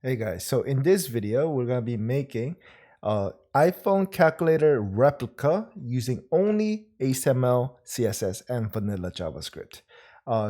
Hey guys, so in this video, we're going to be making a iPhone calculator replica using only HTML, CSS, and vanilla JavaScript.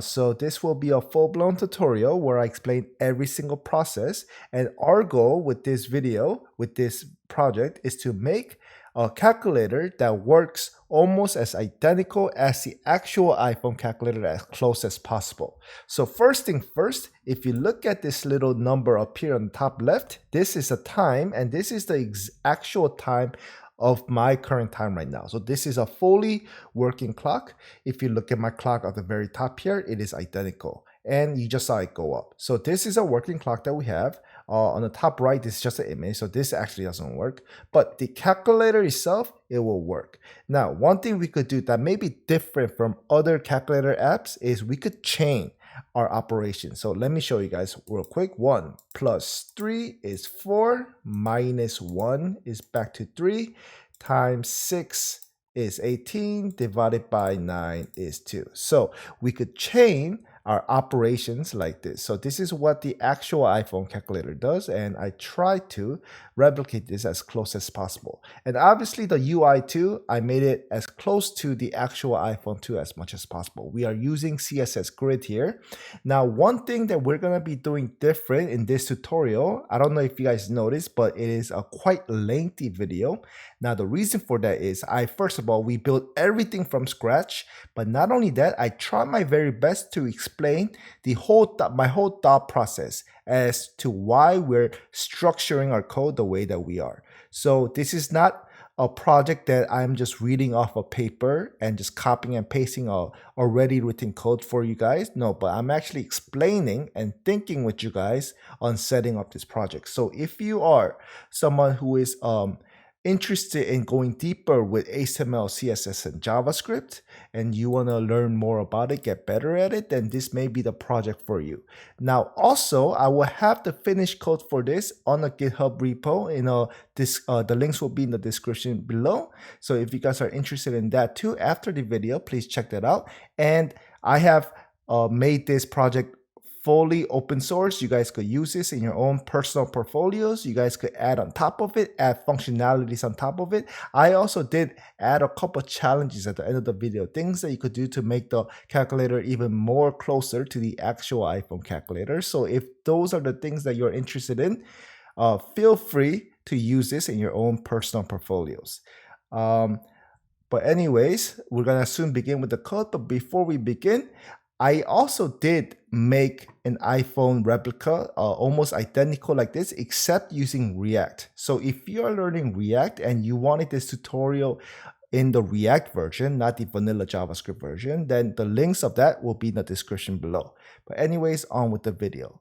So this will be a full-blown tutorial where I explain every single process. And our goal with this video, with this project, is to make a calculator that works almost as identical as the actual iPhone calculator, as close as possible. So first thing first, if you look at this little number up here on the top left, this is a time, and this is the actual time of my current time right now. So this is a fully working clock. If you look at my clock at the very top here, it is identical. And you just saw it go up. So this is a working clock that we have. On the top right, this is just an image, so this actually doesn't work. But the calculator itself, it will work. Now, one thing we could do that may be different from other calculator apps is we could chain our operation. So let me show you guys real quick. 1 plus 3 is 4, minus 1 is back to 3, times 6 is 18, divided by 9 is 2. So we could chain our operations like this. So this is what the actual iPhone calculator does, and I try to replicate this as close as possible. And obviously the UI too, I made it as close to the actual iPhone 2 as much as possible. We are using CSS Grid here. Now, one thing that we're gonna be doing different in this tutorial, I don't know if you guys noticed, but it is a quite lengthy video. Now, the reason for that is first of all, we built everything from scratch, but not only that, I tried my very best to explain my whole thought process as to why we're structuring our code the way that we are. So this is not a project that I'm just reading off a paper and just copying and pasting a already written code for you guys. No, but I'm actually explaining and thinking with you guys on setting up this project. So if you are someone who is interested in going deeper with HTML, CSS, and JavaScript, and you want to learn more about it, get better at it, then this may be the project for you. Now, also, I will have the finished code for this on a GitHub repo. The links will be in the description below. So if you guys are interested in that too, after the video, please check that out. And I have made this project fully open source. You guys could use this in your own personal portfolios. You guys could add on top of it, add functionalities on top of it. I also did add a couple challenges at the end of the video, things that you could do to make the calculator even more closer to the actual iPhone calculator. So if those are the things that you're interested in, feel free to use this in your own personal portfolios. But anyways, we're gonna soon begin with the code. But before we begin, I also did make an iPhone replica almost identical like this, except using React. So if you're learning React and you wanted this tutorial in the React version, not the vanilla JavaScript version, then the links of that will be in the description below. But anyways, on with the video.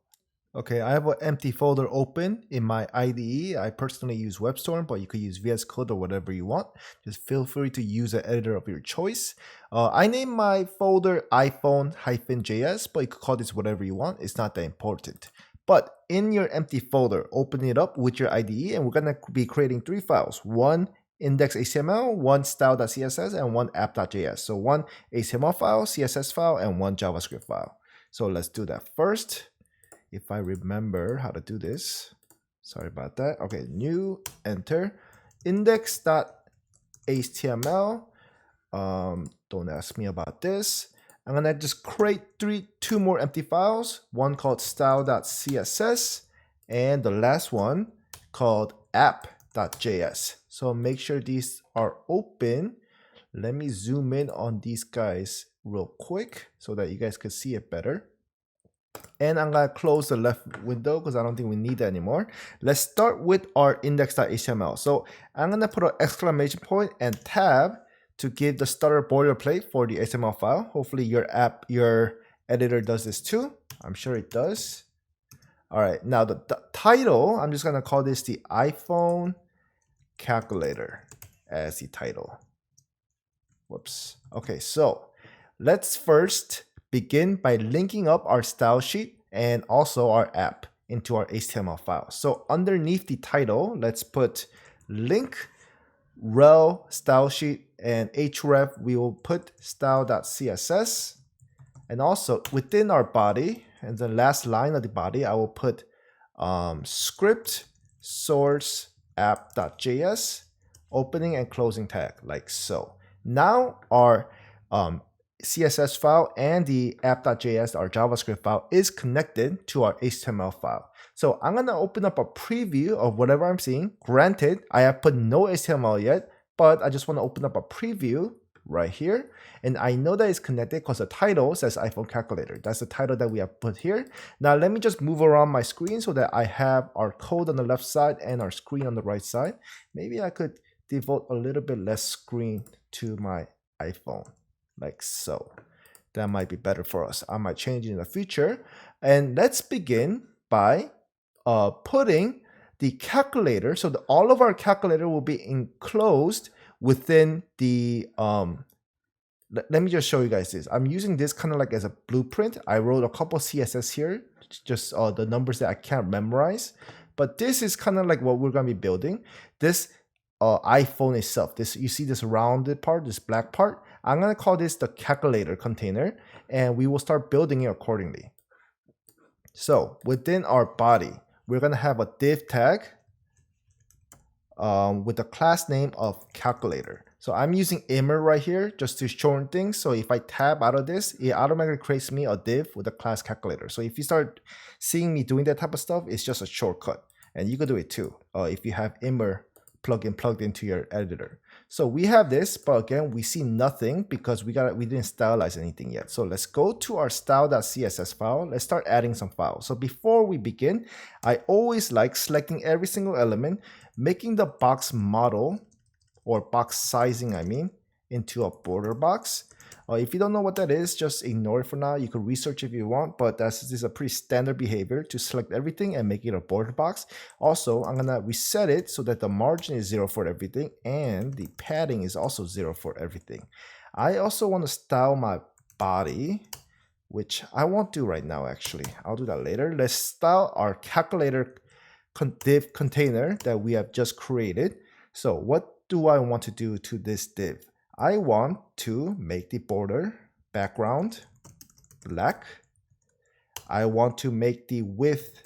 Okay, I have an empty folder open in my IDE. I personally use WebStorm, but you could use VS Code or whatever you want. Just feel free to use an editor of your choice. I named my folder iPhone-JS, but you could call this whatever you want. It's not that important. But in your empty folder, open it up with your IDE, and we're gonna be creating 3 files. One index.html, one style.css, and one app.js. So one HTML file, CSS file, and one JavaScript file. So let's do that first. If I remember how to do this, sorry about that. Okay, new, enter, index.html. Don't ask me about this. I'm gonna just create two more empty files, one called style.css, and the last one called app.js. So make sure these are open. Let me zoom in on these guys real quick so that you guys can see it better. And I'm gonna close the left window because I don't think we need that anymore. Let's start with our index.html. So I'm gonna put an exclamation point and tab to give the starter boilerplate for the HTML file. Hopefully your editor does this too. I'm sure it does. All right, now the title, I'm just gonna call this the iPhone calculator as the title. Whoops. Okay, so let's first begin by linking up our style sheet and also our app into our HTML file. So underneath the title, let's put link rel style sheet, and href we will put style.css, and also within our body and the last line of the body I will put script source app.js opening and closing tag like so. Now our CSS file and the app.js, our JavaScript file, is connected to our HTML file. So I'm gonna open up a preview of whatever I'm seeing. Granted, I have put no HTML yet, but I just want to open up a preview right here. And I know that it's connected because the title says iPhone calculator. That's the title that we have put here. Now let me just move around my screen so that I have our code on the left side and our screen on the right side. Maybe I could devote a little bit less screen to my iPhone, like so. That might be better for us. I might change it in the future. And let's begin by putting the calculator. So all of our calculator will be enclosed within the, let me just show you guys this. I'm using this kind of like as a blueprint. I wrote a couple CSS here, just the numbers that I can't memorize. But this is kind of like what we're going to be building. This iPhone itself, this, you see this rounded part, this black part. I'm going to call this the calculator container, and we will start building it accordingly. So within our body, we're going to have a div tag with the class name of calculator. So I'm using immer right here just to shorten things. So if I tab out of this, it automatically creates me a div with a class calculator. So if you start seeing me doing that type of stuff, it's just a shortcut. And you could do it too if you have immer plugin plugged into your editor. So we have this, but again, we see nothing because we didn't stylize anything yet. So let's go to our style.css file. Let's start adding some files. So before we begin, I always like selecting every single element, making the box model or box sizing, I mean, into a border box. If you don't know what that is, just ignore it for now. You can research if you want, but this is a pretty standard behavior to select everything and make it a border box. Also, I'm gonna reset it so that the margin is 0 for everything and the padding is also 0 for everything. I also want to style my body, which I won't do right now actually. I'll do that later. Let's style our calculator div container that we have just created. So what do I want to do to this div? I want to make the border background black. I want to make the width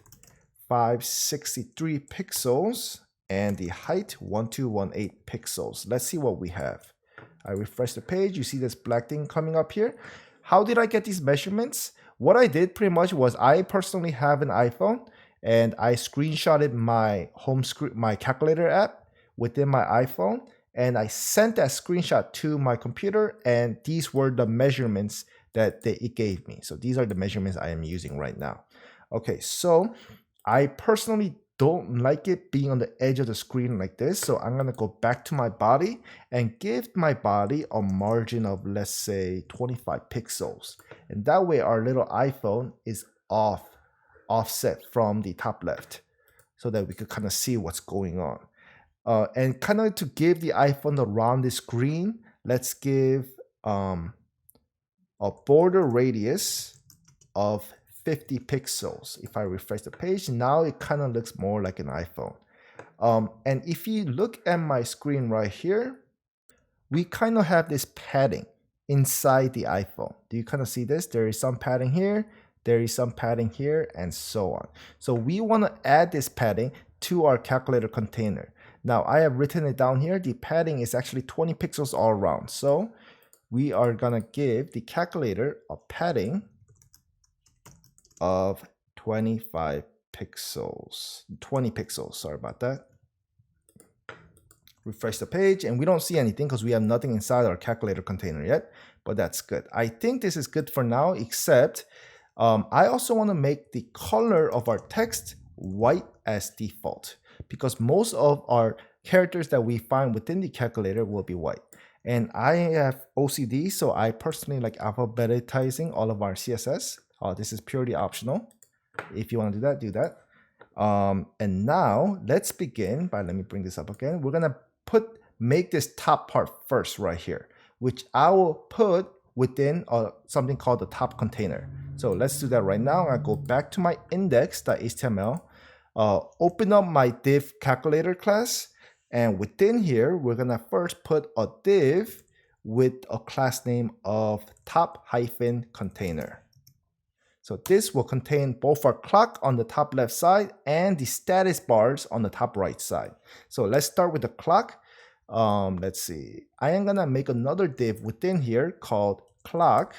563 pixels and the height 1218 pixels. Let's see what we have. I refresh the page. You see this black thing coming up here. How did I get these measurements? What I did pretty much was I personally have an iPhone and I screenshotted my home screen, my calculator app within my iPhone. And I sent that screenshot to my computer, and these were the measurements that it gave me. So these are the measurements I am using right now. Okay, so I personally don't like it being on the edge of the screen like this. So I'm gonna go back to my body and give my body a margin of, let's say, 25 pixels. And that way our little iPhone is offset from the top left so that we could kind of see what's going on. And kind of to give the iPhone around the screen, let's give a border radius of 50 pixels. If I refresh the page, now it kind of looks more like an iPhone. And if you look at my screen right here, we kind of have this padding inside the iPhone. Do you kind of see this? There is some padding here, there is some padding here, and so on. So we want to add this padding to our calculator container. Now I have written it down here. The padding is actually 20 pixels all around. So we are gonna give the calculator a padding of 25 pixels, 20 pixels, sorry about that. Refresh the page and we don't see anything because we have nothing inside our calculator container yet, but that's good. I think this is good for now, except I also want to make the color of our text white as default, because most of our characters that we find within the calculator will be white. And I have OCD, so I personally like alphabetizing all of our CSS. This is purely optional. If you want to do that, do that. And now let's begin by, let me bring this up again. We're gonna make this top part first right here, which I will put within something called the top container. So let's do that right now. I go back to my index.html, open up my div calculator class, and within here, we're gonna first put a div with a class name of top-container. So this will contain both our clock on the top left side and the status bars on the top right side. So let's start with the clock. Let's see. I am gonna make another div within here called clock.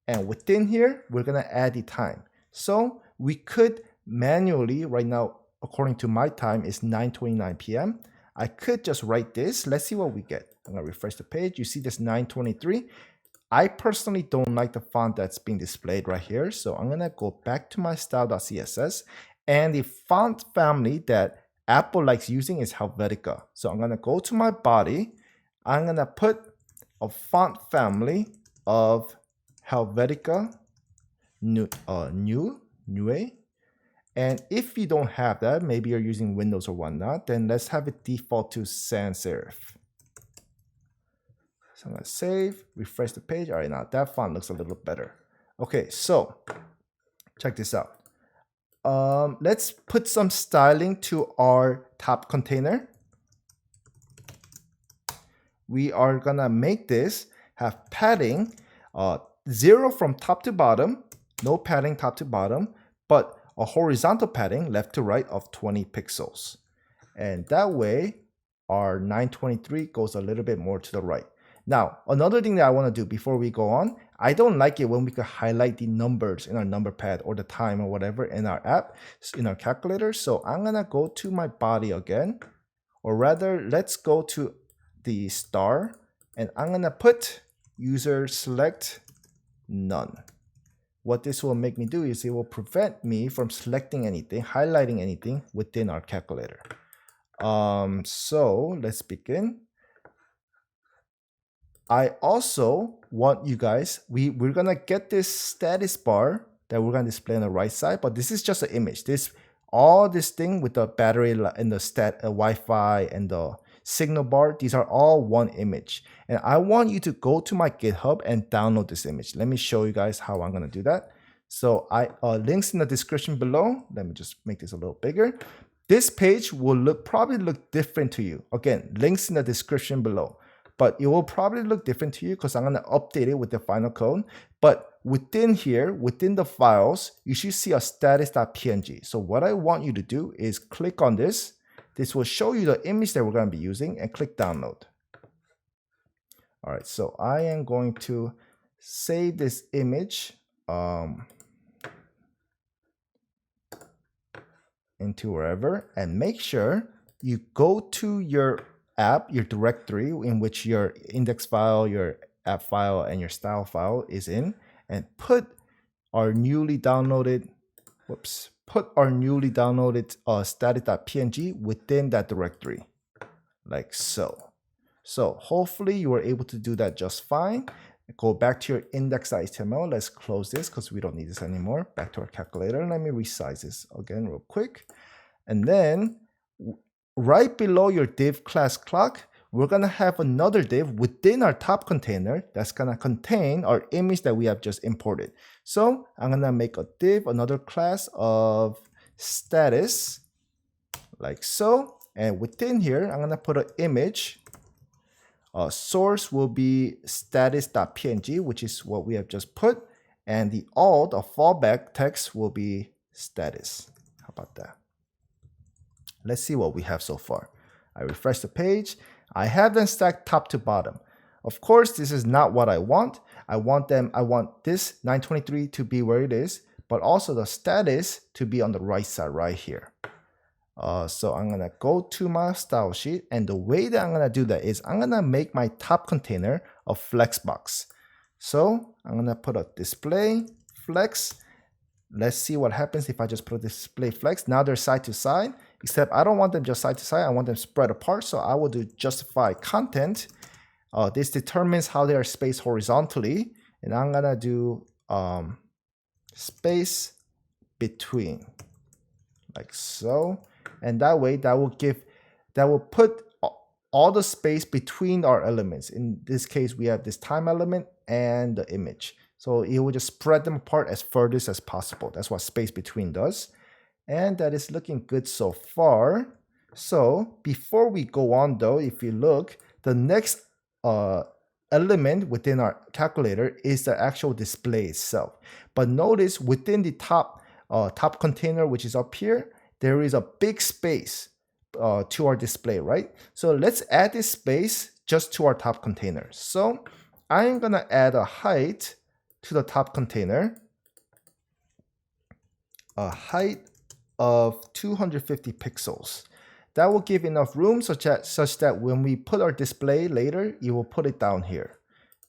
And within here, we're gonna add the time. So we could manually, right now, according to my time, is 9:29 p.m. I could just write this. Let's see what we get. I'm gonna refresh the page. You see this 9:23. I personally don't like the font that's being displayed right here. So I'm gonna go back to my style.css, and the font family that Apple likes using is Helvetica. So I'm gonna go to my body. I'm gonna put a font family of Helvetica Neue. And if you don't have that, maybe you're using Windows or whatnot, then let's have it default to sans serif. So I'm gonna save, refresh the page. All right, now that font looks a little better. Okay, so check this out. Let's put some styling to our top container. We are gonna make this have padding 0 from top to bottom, no padding top to bottom, but a horizontal padding left to right of 20 pixels. And that way, our 923 goes a little bit more to the right. Now, another thing that I want to do before we go on, I don't like it when we could highlight the numbers in our number pad or the time or whatever in our app, in our calculator. So I'm going to go to my body again, or rather, let's go to the star, and I'm going to put user select none. What this will make me do is it will prevent me from selecting anything, highlighting anything within our calculator. So let's begin. I also want you guys, we're gonna get this status bar that we're gonna display on the right side, but this is just an image. All this thing with the battery and the Wi-Fi and the signal bar, these are all one image. And I want you to go to my GitHub and download this image. Let me show you guys how I'm gonna do that. So links in the description below. Let me just make this a little bigger. This page will probably look different to you. Again, links in the description below. But it will probably look different to you because I'm gonna update it with the final code. But within here, within the files, you should see a status.png. So what I want you to do is click on this. This will show you the image that we're gonna be using, and click download. All right, so I am going to save this image into wherever, and make sure you go to your app, your directory in which your index file, your app file, and your style file is in, and put our newly downloaded, static.png within that directory, like so. So hopefully you were able to do that just fine. Go back to your index.html. Let's close this because we don't need this anymore. Back to our calculator. Let me resize this again real quick. And then right below your div class clock, we're gonna have another div within our top container that's gonna contain our image that we have just imported. So I'm gonna make a div, another class of status, like so. And within here, I'm gonna put an image. Source will be status.png, which is what we have just put. And the alt, or fallback text, will be status. How about that? Let's see what we have so far. I refresh the page. I have them stacked top to bottom. Of course, this is not what I want. I want this 923 to be where it is, but also the status to be on the right side right here. So I'm gonna go to my style sheet, and the way that I'm gonna do that is I'm gonna make my top container a flexbox. So I'm gonna put a display flex. Let's see what happens if I just put a display flex. Now they're side to side, except I don't want them just side to side. I want them spread apart. So I will do justify content. This determines how they are spaced horizontally, and I'm gonna do space between, like so. And that way, that will put all the space between our elements. In this case, we have this time element and the image. So it will just spread them apart as furthest as possible. That's what space between does. And that is looking good so far. So before we go on though, if you look, the next element within our calculator is the actual display itself. But notice within the top container, which is up here, there is a big space to our display, right? So let's add this space just to our top container. So I'm gonna add a height to the top container, a height of 250 pixels. That will give enough room such that when we put our display later, you will put it down here.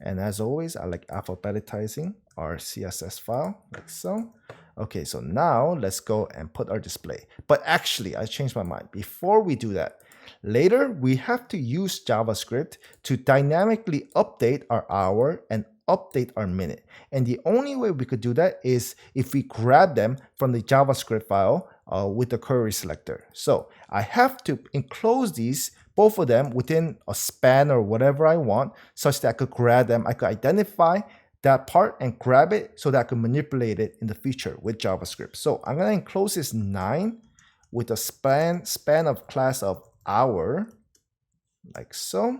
And as always, I like alphabetizing our CSS file like so. Okay, so now let's go and put our display. But actually, I changed my mind. Before we do that, later we have to use JavaScript to dynamically update our hour and update our minute. And the only way we could do that is if we grab them from the JavaScript file with the query selector. So I have to enclose these, both of them, within a span or whatever I want, such that I could grab them. I could identify that part and grab it so that I can manipulate it in the future with JavaScript. So I'm going to enclose this 9 with a span of class of hour, like so,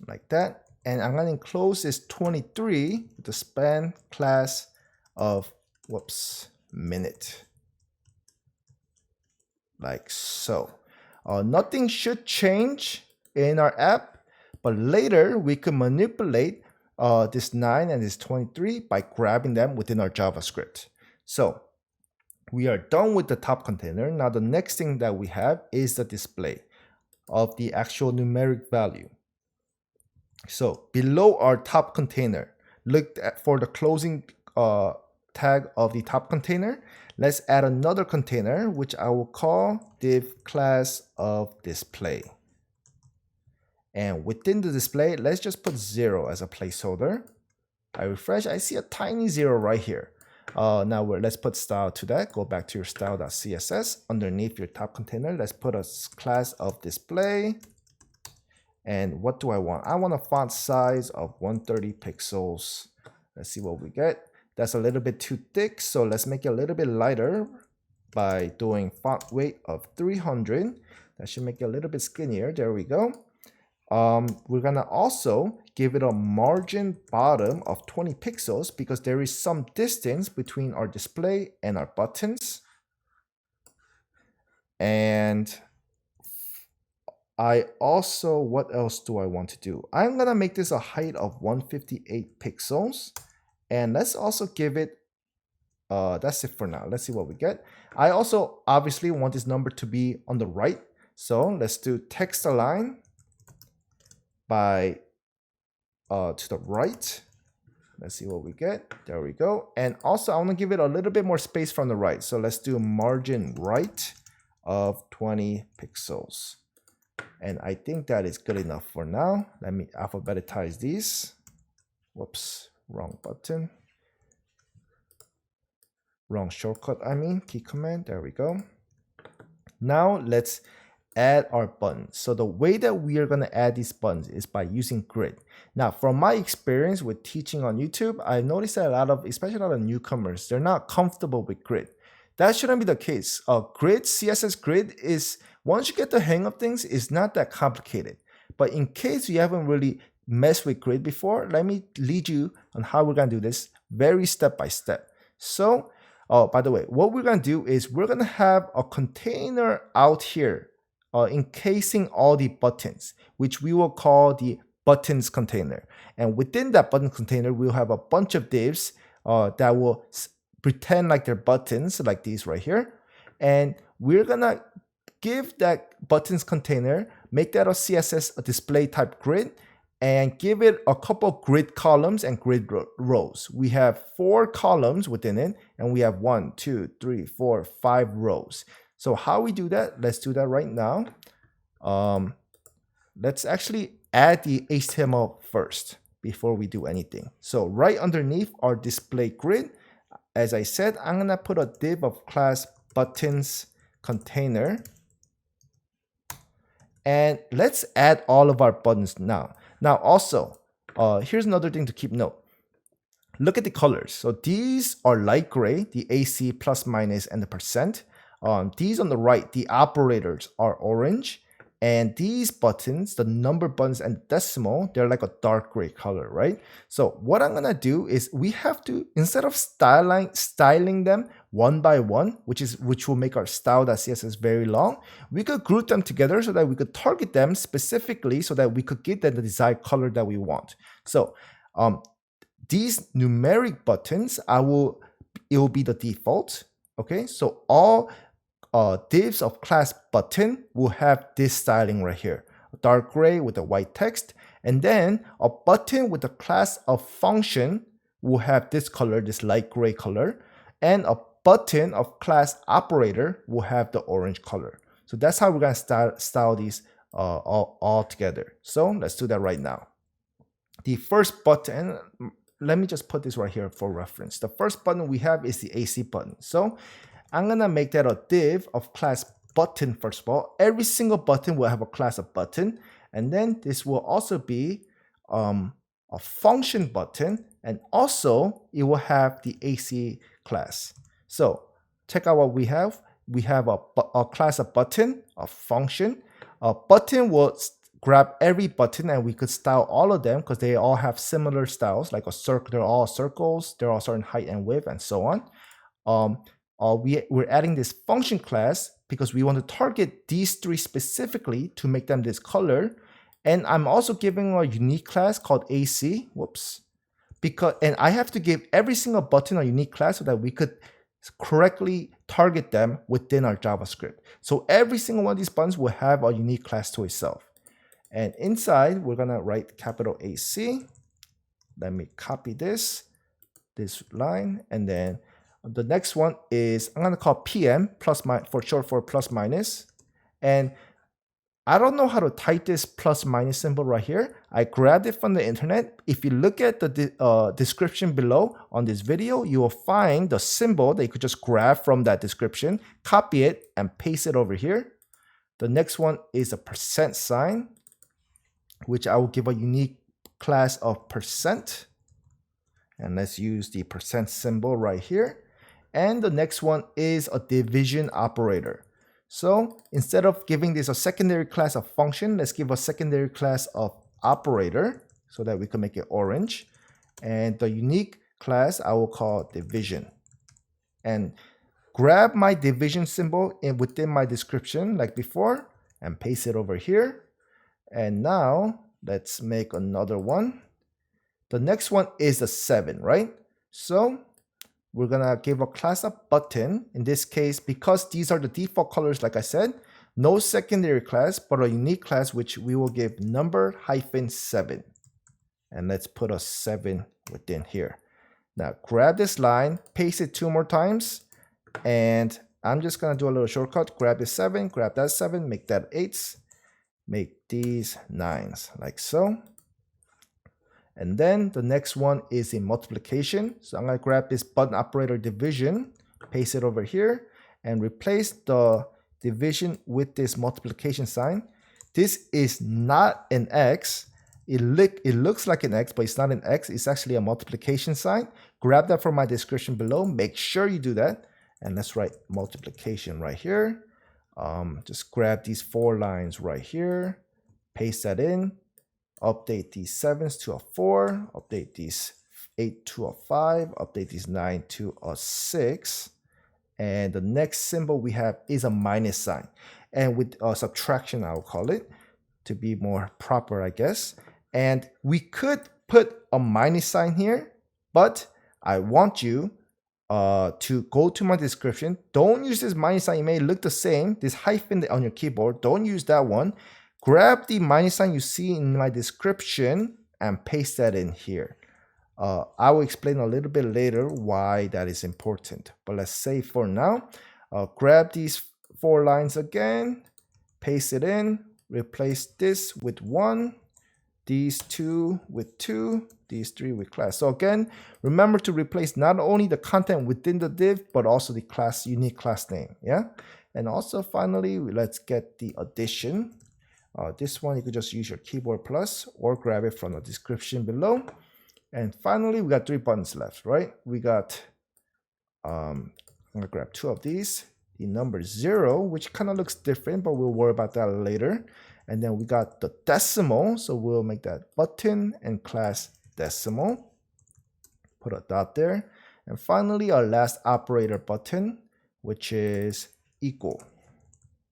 like that. And I'm going to enclose this 23 with the span class of minute, like so. Nothing should change in our app, but later we can manipulate this 9 and this 23 by grabbing them within our JavaScript. So we are done with the top container. Now the next thing that we have is the display of the actual numeric value. So below our top container, look for the closing tag of the top container. Let's add another container, which I will call div class of display. And within the display, let's just put 0 as a placeholder. I refresh, I see a tiny 0 right here. Now let's put style to that. Go back to your style.css. Underneath your top container, let's put a class of display. And what do I want? I want a font size of 130 pixels. Let's see what we get. That's a little bit too thick, so let's make it a little bit lighter by doing font weight of 300. That should make it a little bit skinnier. There we go. We're gonna also give it a margin bottom of 20 pixels because there is some distance between our display and our buttons. And I also, what else do I want to do? I'm gonna make this a height of 158 pixels. And let's also give it, that's it for now. Let's see what we get. I also obviously want this number to be on the right. So let's do text align by to the right. Let's see what we get. There we go. And also I want to give it a little bit more space from the right. So let's do margin right of 20 pixels. And I think that is good enough for now. Let me alphabetize these. Whoops. Wrong button. Wrong shortcut, key command. There we go. Now let's add our buttons. So the way that we are going to add these buttons is by using grid. Now, from my experience with teaching on YouTube, I noticed that especially a lot of newcomers, they're not comfortable with grid. That shouldn't be the case. Grid, CSS Grid is, once you get the hang of things, it's not that complicated. But in case you haven't really messed with grid before, let me lead you on how we're going to do this very step by step. So, by the way, what we're going to do is we're going to have a container out here encasing all the buttons, which we will call the buttons container. And within that button container, we'll have a bunch of divs that will pretend like they're buttons, like these right here. And we're going to give that buttons container, make that a CSS a display type grid, and give it a couple grid columns and grid rows. We have 4 columns within it, and we have 1, 2, 3, 4, 5 rows. So how we do that? Let's do that right now. Let's actually add the HTML first before we do anything. So right underneath our display grid, as I said, I'm gonna put a div of class buttons container. And let's add all of our buttons now. Now also, here's another thing to keep note. Look at the colors. So these are light gray, the AC, plus, minus, and the percent. These on the right, the operators are orange. And these buttons, the number buttons and decimal, they're like a dark gray color, right? So what I'm gonna do is we have to, instead of styling them one by one, which will make our style.css very long, we could group them together so that we could target them specifically so that we could give them the desired color that we want. So these numeric buttons, it will be the default. Okay, so all divs of class button will have this styling right here, dark gray with the white text, and then a button with the class of function will have this color, this light gray color, and a button of class operator will have the orange color. So that's how we're going to style these all together. So let's do that right now. The first button, let me just put this right here for reference. The first button we have is the AC button. So I'm gonna make that a div of class button first of all. Every single button will have a class of button, and then this will also be a function button, and also it will have the AC class. So check out what we have. We have a class of button, a function. A button will grab every button, and we could style all of them because they all have similar styles, like a circle. They're all circles. They're all certain height and width, and so on. We're adding this function class because we want to target these three specifically to make them this color. And I'm also giving a unique class called AC. And I have to give every single button a unique class so that we could correctly target them within our JavaScript. So every single one of these buttons will have a unique class to itself. And inside, we're gonna write capital AC. Let me copy this line, and then the next one is, I'm gonna call PM, for short for plus minus. And I don't know how to type this plus minus symbol right here. I grabbed it from the internet. If you look at the description below on this video, you will find the symbol that you could just grab from that description, copy it, and paste it over here. The next one is a percent sign, which I will give a unique class of percent. And let's use the percent symbol right here. And the next one is a division operator. So instead of giving this a secondary class of function, let's give a secondary class of operator so that we can make it orange. And the unique class I will call division. And grab my division symbol within my description like before and paste it over here. And now let's make another one. The next one is a 7, right? So we're gonna give a class of button. In this case, because these are the default colors, like I said, no secondary class, but a unique class, which we will give number -7. And let's put a 7 within here. Now grab this line, paste it 2 more times, and I'm just gonna do a little shortcut. Grab this 7, grab that 7, make that 8s, make these 9s, like so. And then the next one is in multiplication. So I'm going to grab this button operator division, paste it over here, and replace the division with this multiplication sign. This is not an X. It looks like an X, but it's not an X. It's actually a multiplication sign. Grab that from my description below. Make sure you do that. And let's write multiplication right here. Just grab these 4 lines right here, paste that in. Update these 7s to a 4, update these 8 to a 5, update these 9 to a 6. And the next symbol we have is a minus sign. And with subtraction, I will call it, to be more proper, I guess. And we could put a minus sign here, but I want you to go to my description. Don't use this minus sign. It may look the same, this hyphen on your keyboard. Don't use that one. Grab the minus sign you see in my description and paste that in here. I will explain a little bit later why that is important. But let's say for now, grab these 4 lines again, paste it in, replace this with 1, these 2 with 2, these 3 with class. So again, remember to replace not only the content within the div, but also the class, unique class name. Yeah. And also finally, let's get the addition. This one, you could just use your keyboard plus or grab it from the description below. And finally, we got 3 buttons left, right? We got, I'm gonna grab 2 of these. the number 0, which kind of looks different, but we'll worry about that later. And then we got the decimal, so we'll make that button and class decimal. Put a dot there. And finally, our last operator button, which is equal.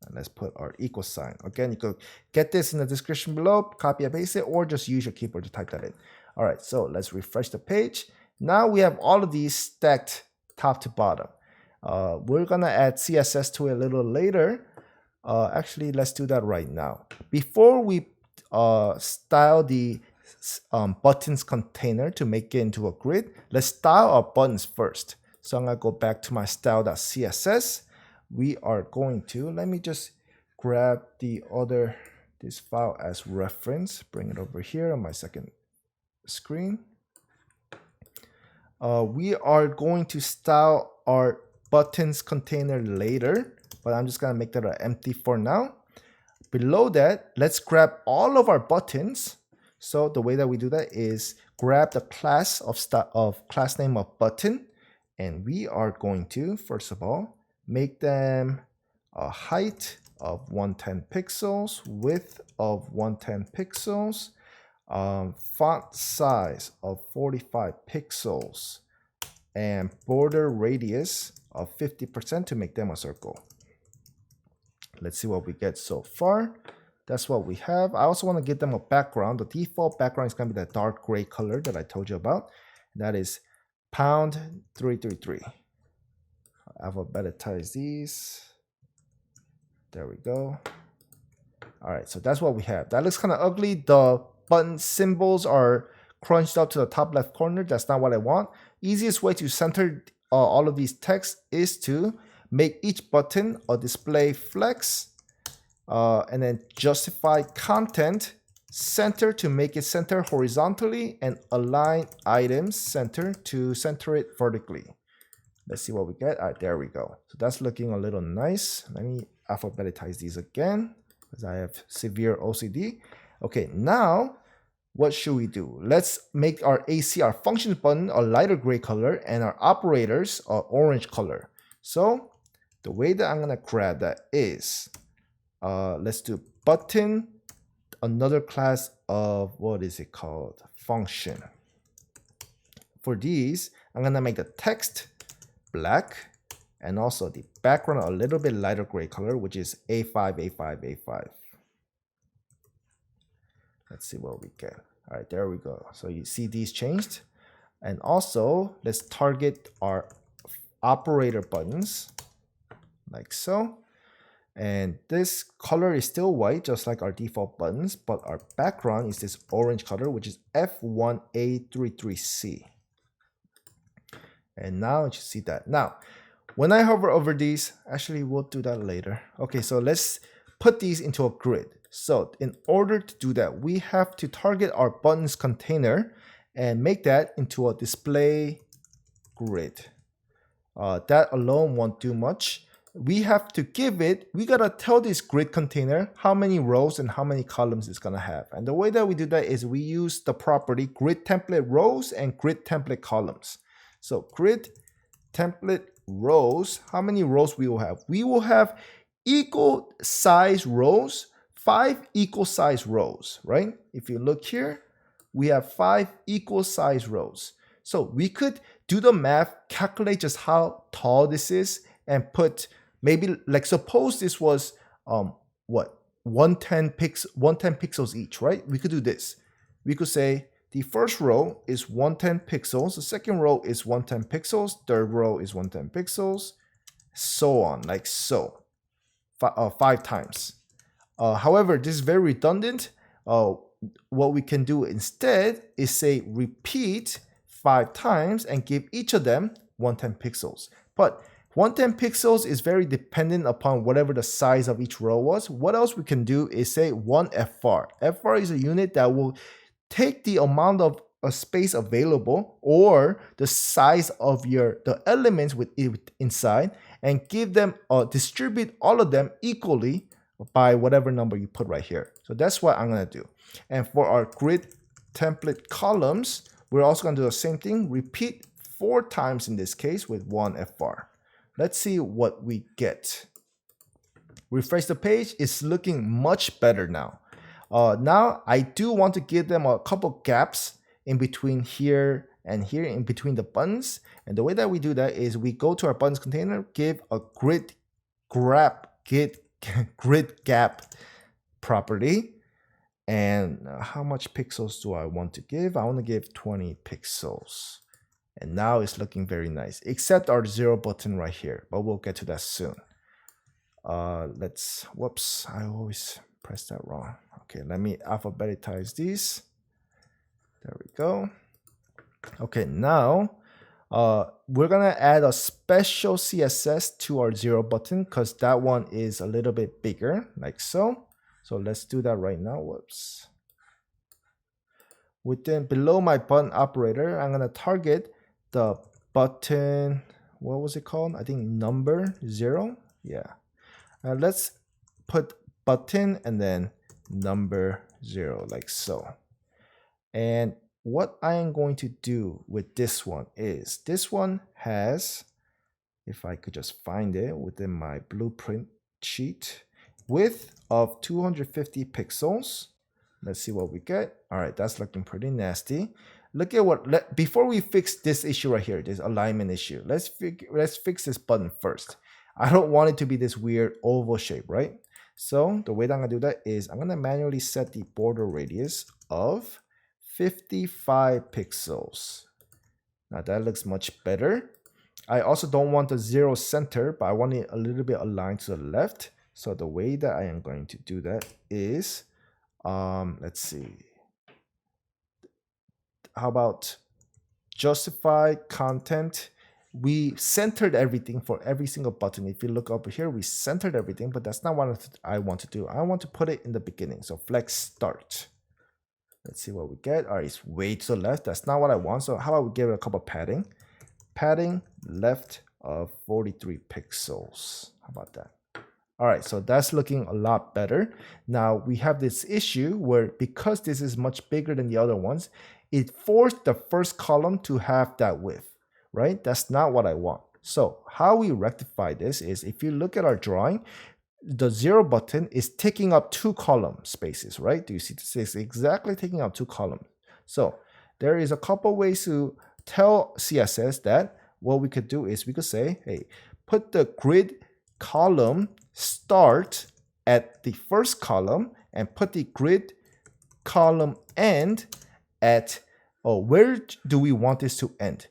And let's put our equal sign. Again, you could get this in the description below, copy and paste it, or just use your keyboard to type that in. All right, so let's refresh the page. Now we have all of these stacked top to bottom. We're gonna add CSS to it a little later. Actually, let's do that right now. Before we style the buttons container to make it into a grid, let's style our buttons first. So I'm gonna go back to my style.css. We are going to, let me just grab this file as reference, bring it over here on my second screen. We are going to style our buttons container later, but I'm just gonna make that empty for now. Below that, let's grab all of our buttons. So the way that we do that is grab the class of class name of button, and we are going to, first of all, make them a height of 110 pixels, width of 110 pixels, font size of 45 pixels, and border radius of 50% to make them a circle. Let's see what we get so far. That's what we have. I also want to give them a background. The default background is going to be that dark gray color that I told you about. That is #333. Alphabetize these. There we go. All right, so that's what we have. That looks kind of ugly. The button symbols are crunched up to the top left corner. That's not what I want. Easiest way to center all of these texts is to make each button a display flex, and then justify content center to make it center horizontally, and align items center to center it vertically. Let's see what we get. All right, there we go. So that's looking a little nice. Let me alphabetize these again because I have severe OCD. Okay, now what should we do? Let's make our AC, our functions button, a lighter gray color, and our operators are orange color. So the way that I'm gonna grab that is, let's do button, another class of, what is it called? Function. For these, I'm gonna make the text black, and also the background a little bit lighter gray color, which is A5, A5, A5. Let's see what we get. All right, there we go. So you see these changed. And also, let's target our operator buttons, like so. And this color is still white, just like our default buttons, but our background is this orange color, which is F1A33C. And now you see that. Now, when I hover over these, actually we'll do that later. Okay, so let's put these into a grid. So in order to do that, we have to target our buttons container and make that into a display grid. That alone won't do much. We have to give it, we gotta tell this grid container how many rows and how many columns it's gonna have. And the way that we do that is we use the property grid template rows and grid template columns. So grid template rows, how many rows we will have? We will have equal size rows, 5 equal size rows, right? If you look here, we have 5 equal size rows. So we could do the math, calculate just how tall this is, and put maybe, like, suppose this was 110 pixels each, right? We could do this. We could say the first row is 110 pixels, the second row is 110 pixels, third row is 110 pixels, so on, like so, 5 times. However, this is very redundant. What we can do instead is say repeat 5 times and give each of them 110 pixels. But 110 pixels is very dependent upon whatever the size of each row was. What else we can do is say 1FR. FR is a unit that will take the amount of space available or the size of the elements with it inside and give them, distribute all of them equally by whatever number you put right here. So that's what I'm gonna do. And for our grid template columns, we're also gonna do the same thing, repeat 4 times in this case with 1FR. let's see what we get. Refresh the page. It's looking much better now. Now I do want to give them a couple gaps in between here and here, in between the buttons. And the way that we do that is we go to our buttons container, give a grid gap property. And how much pixels do I want to give? I want to give 20 pixels. And now it's looking very nice, except our 0 button right here, but we'll get to that soon. Whoops, I always press that wrong. Okay, let me alphabetize these. There we go. Okay, now we're gonna add a special CSS to our 0 button because that one is a little bit bigger, like so. So let's do that right now. Whoops. Below my button operator, I'm gonna target the button, what was it called? I think number 0. Yeah. Let's put button and then number 0, like so. And what I am going to do with this one is, this one has, if I could just find it within my blueprint sheet, width of 250 pixels. Let's see what we get. All right, that's looking pretty nasty. Look at what, before we fix this issue right here, this alignment issue, let's fix this button first. I don't want it to be this weird oval shape, right? So the way that I'm gonna do that is I'm gonna manually set the border radius of 55 pixels. Now that looks much better. I also don't want the 0 center, but I want it a little bit aligned to the left. So the way that I am going to do that is, let's see. How about justify content? We centered everything for every single button. If you look over here, we centered everything, but that's not what I want to do. I want to put it in the beginning. So flex start. Let's see what we get. All right, it's way to the left. That's not what I want. So how about we give it a couple padding? Padding left of 43 pixels. How about that? All right, so that's looking a lot better. Now we have this issue where because this is much bigger than the other ones, it forced the first column to have that width, right? That's not what I want. So how we rectify this is, if you look at our drawing, the 0 button is taking up 2 column spaces, right? Do you see this is exactly taking up 2 columns? So there is a couple ways to tell CSS that what we could do is we could say, hey, put the grid column start at the first column and put the grid column end at, where do we want this to end?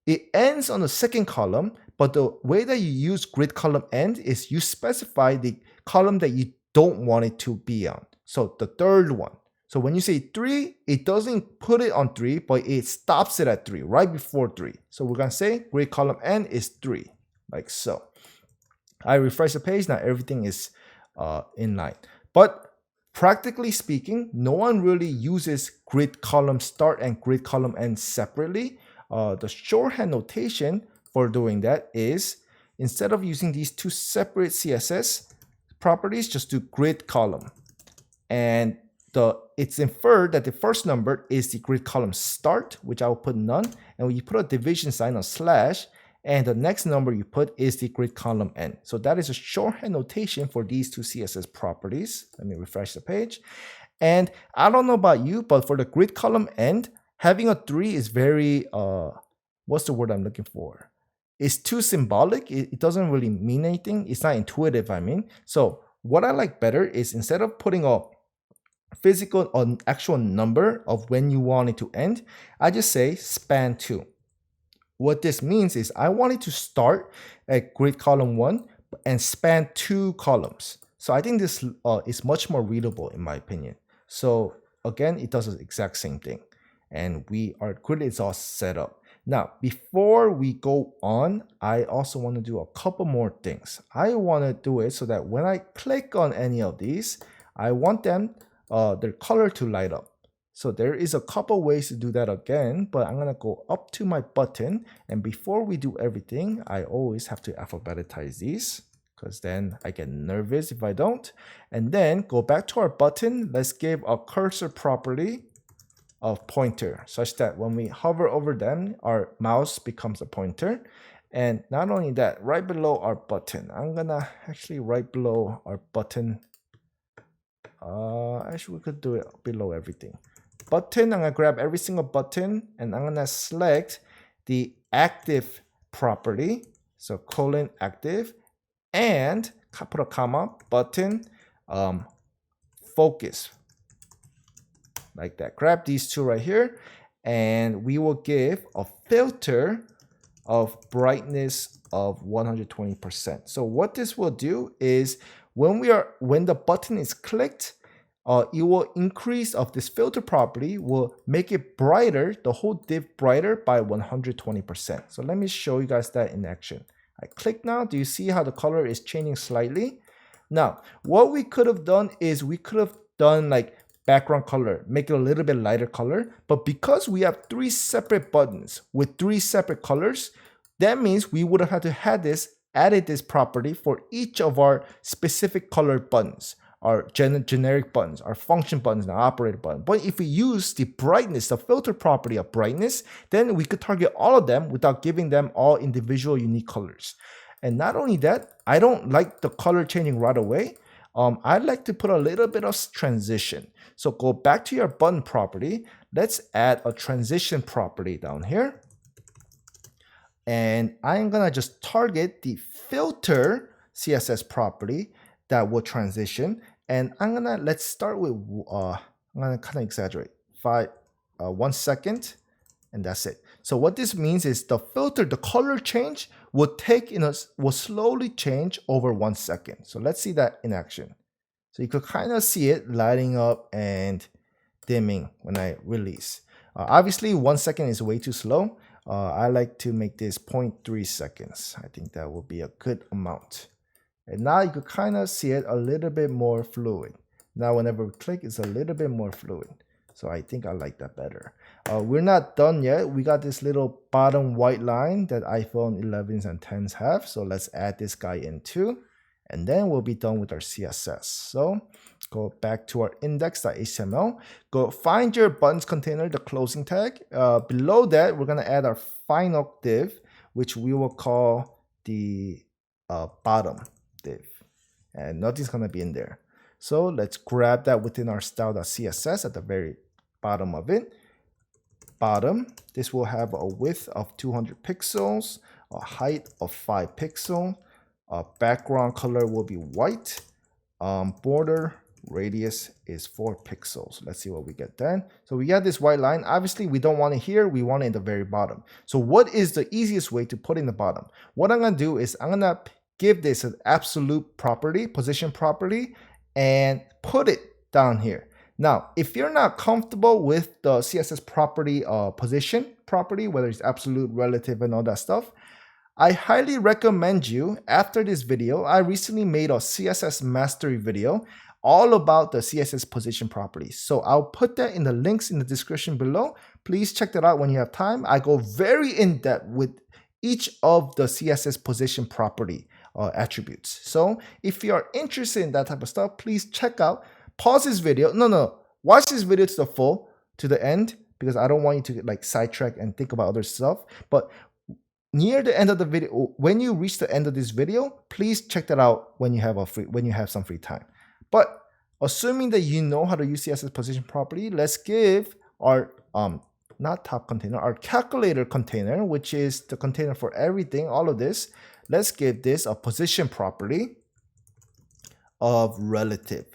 It ends on the second column, but the way that you use grid column end is you specify the column that you don't want it to be on. So the third one. So when you say 3, it doesn't put it on 3, but it stops it at 3, right before 3. So we're gonna say grid column end is 3, like so. I refresh the page, now everything is in line. But practically speaking, no one really uses grid column start and grid column end separately. The shorthand notation for doing that is, instead of using these 2 separate CSS properties, just do grid column. And it's inferred that the first number is the grid column start, which I will put none. And when you put a division sign on slash, and the next number you put is the grid column end. So that is a shorthand notation for these 2 CSS properties. Let me refresh the page. And I don't know about you, but for the grid column end, having a 3 is very, what's the word I'm looking for? It's too symbolic. It doesn't really mean anything. It's not intuitive, I mean. So what I like better is, instead of putting a physical or actual number of when you want it to end, I just say span 2. What this means is I want it to start at grid column 1 and span 2 columns. So I think this is much more readable in my opinion. So again, it does the exact same thing. And our grid is all set up. Now, before we go on, I also want to do a couple more things. I want to do it so that when I click on any of these, I want them, their color to light up. So there is a couple ways to do that again, but I'm going to go up to my button. And before we do everything, I always have to alphabetize these, because then I get nervous if I don't. And then go back to our button. Let's give a cursor property of pointer, such that when we hover over them, our mouse becomes a pointer. And not only that, right below our button, I'm gonna actually right below our button. Actually, we could do it below everything. Button, I'm gonna grab every single button and I'm gonna select the active property. So colon active and put a comma, button, focus, like that. Grab these two right here and we will give a filter of brightness of 120%. So what this will do is when the button is clicked, it will increase of this filter property, will make it brighter, the whole div brighter by 120%. So let me show you guys that in action. I click now. Do you see how the color is changing slightly? Now, what we could have done is we could have done like background color, make it a little bit lighter color. But because we have 3 separate buttons with 3 separate colors, that means we would have had to have added this property for each of our specific colored buttons, our generic buttons, our function buttons, and our operator button. But if we use the brightness, the filter property of brightness, then we could target all of them without giving them all individual unique colors. And not only that, I don't like the color changing right away. I'd like to put a little bit of transition. So go back to your button property. Let's add a transition property down here. And I'm gonna just target the filter CSS property that will transition. And let's start with, I'm gonna kind of exaggerate, 1 second, and that's it. So what this means is the filter, the color change will slowly change over 1 second. So let's see that in action. So you could kind of see it lighting up and dimming when I release. Obviously 1 second is way too slow. I like to make this 0.3 seconds. I think that will be a good amount. And now you could kind of see it a little bit more fluid. Now whenever we click, it's a little bit more fluid. So I think I like that better. We're not done yet. We got this little bottom white line that iPhone 11s and 10s have. So let's add this guy in too. And then we'll be done with our CSS. So go back to our index.html. Go find your buttons container, the closing tag. Below that, we're going to add our final div, which we will call the bottom div. And nothing's going to be in there. So let's grab that within our style.css at the very bottom of it. Bottom, this will have a width of 200 pixels, a height of 5 pixels. Background color will be white. Border radius is 4 pixels. Let's see what we get then. So we got this white line. Obviously, we don't want it here. We want it in the very bottom. So what is the easiest way to put in the bottom? What I'm going to do is I'm going to give this an absolute property, position property, and put it down here. Now, if you're not comfortable with the CSS property, position property, whether it's absolute, relative, and all that stuff, I highly recommend you, after this video, I recently made a CSS mastery video all about the CSS position properties. So I'll put that in the links in the description below. Please check that out when you have time. I go very in depth with each of the CSS position property attributes. So if you are interested in that type of stuff, please check out, pause this video. Watch this video to the full, to the end, because I don't want you to get like sidetrack and think about other stuff. But near the end of the video, when you reach the end of this video, please check that out when you have some free time. But assuming that you know how to use CSS position property, let's give our not top container, our calculator container, which is the container for everything, all of this. Let's give this a position property of relative.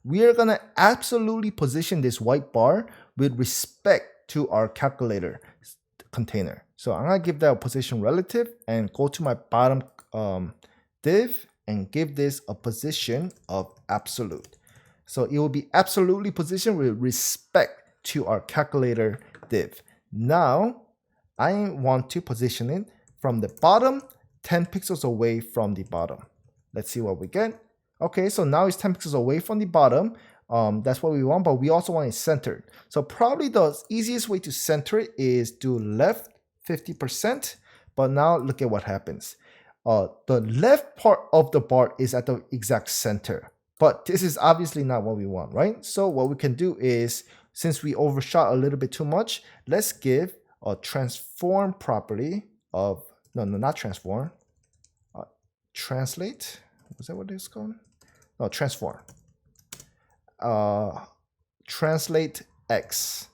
We are gonna absolutely position this white bar with respect to our calculator container. So I'm gonna give that a position relative and go to my bottom div and give this a position of absolute. So it will be absolutely positioned with respect to our calculator div. Now I want to position it from the bottom 10 pixels away from the bottom. Let's see what we get. Okay, so now it's 10 pixels away from the bottom. That's what we want, but we also want it centered. So probably the easiest way to center it is do left 50%, but now look at what happens. The left part of the bar is at the exact center, but this is obviously not what we want, right? So what we can do is, since we overshot a little bit too much, let's give a transform property of, no, not transform. Translate. Was that what it's called? No, transform. Translate x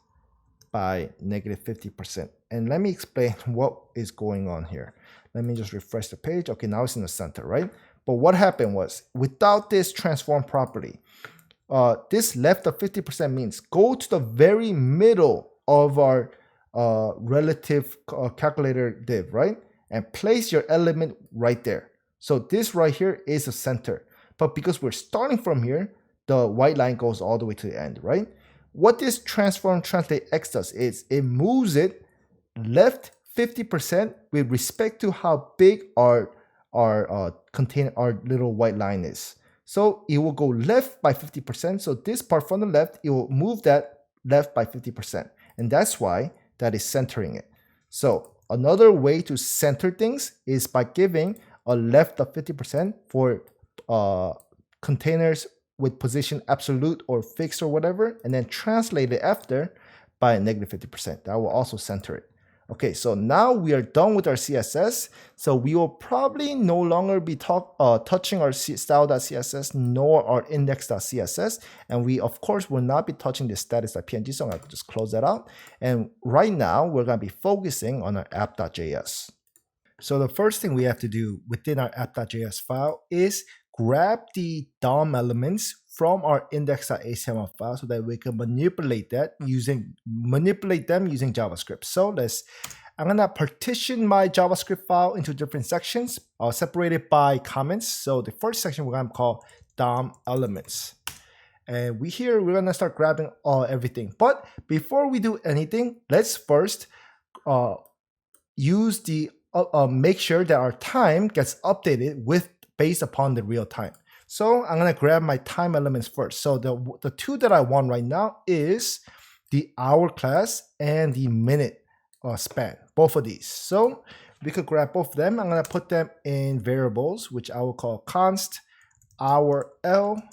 by -50%. And let me explain what is going on here. Let me just refresh the page. Okay, now it's in the center, right? But what happened was, without this transform property, this left of 50% means go to the very middle of our relative calculator div, right? And place your element right there. So this right here is the center. But because we're starting from here, the white line goes all the way to the end, right? What this transform translate x does is it moves it left 50% with respect to how big our container, our little white line is. So it will go left by 50%. So this part from the left, it will move that left by 50%. And that's why that is centering it. So another way to center things is by giving a left of 50% for containers with position absolute or fixed or whatever, and then translate it after by -50%. That will also center it. Okay, so now we are done with our CSS. So we will probably no longer be touching our style.css nor our index.css. And we, of course, will not be touching the status.png. So I'm going to just close that out. And right now, we're going to be focusing on our app.js. So the first thing we have to do within our app.js file is grab the DOM elements from our index.html file so that we can manipulate them using JavaScript. So I'm gonna partition my JavaScript file into different sections. I'll separate it by comments. So the first section we're gonna call DOM elements. And we're gonna start grabbing everything. But before we do anything, let's first use the make sure that our time gets updated based upon the real time. So I'm gonna grab my time elements first. So the two that I want right now is the hour class and the minute span, both of these. So we could grab both of them. I'm gonna put them in variables, which I will call const hour L.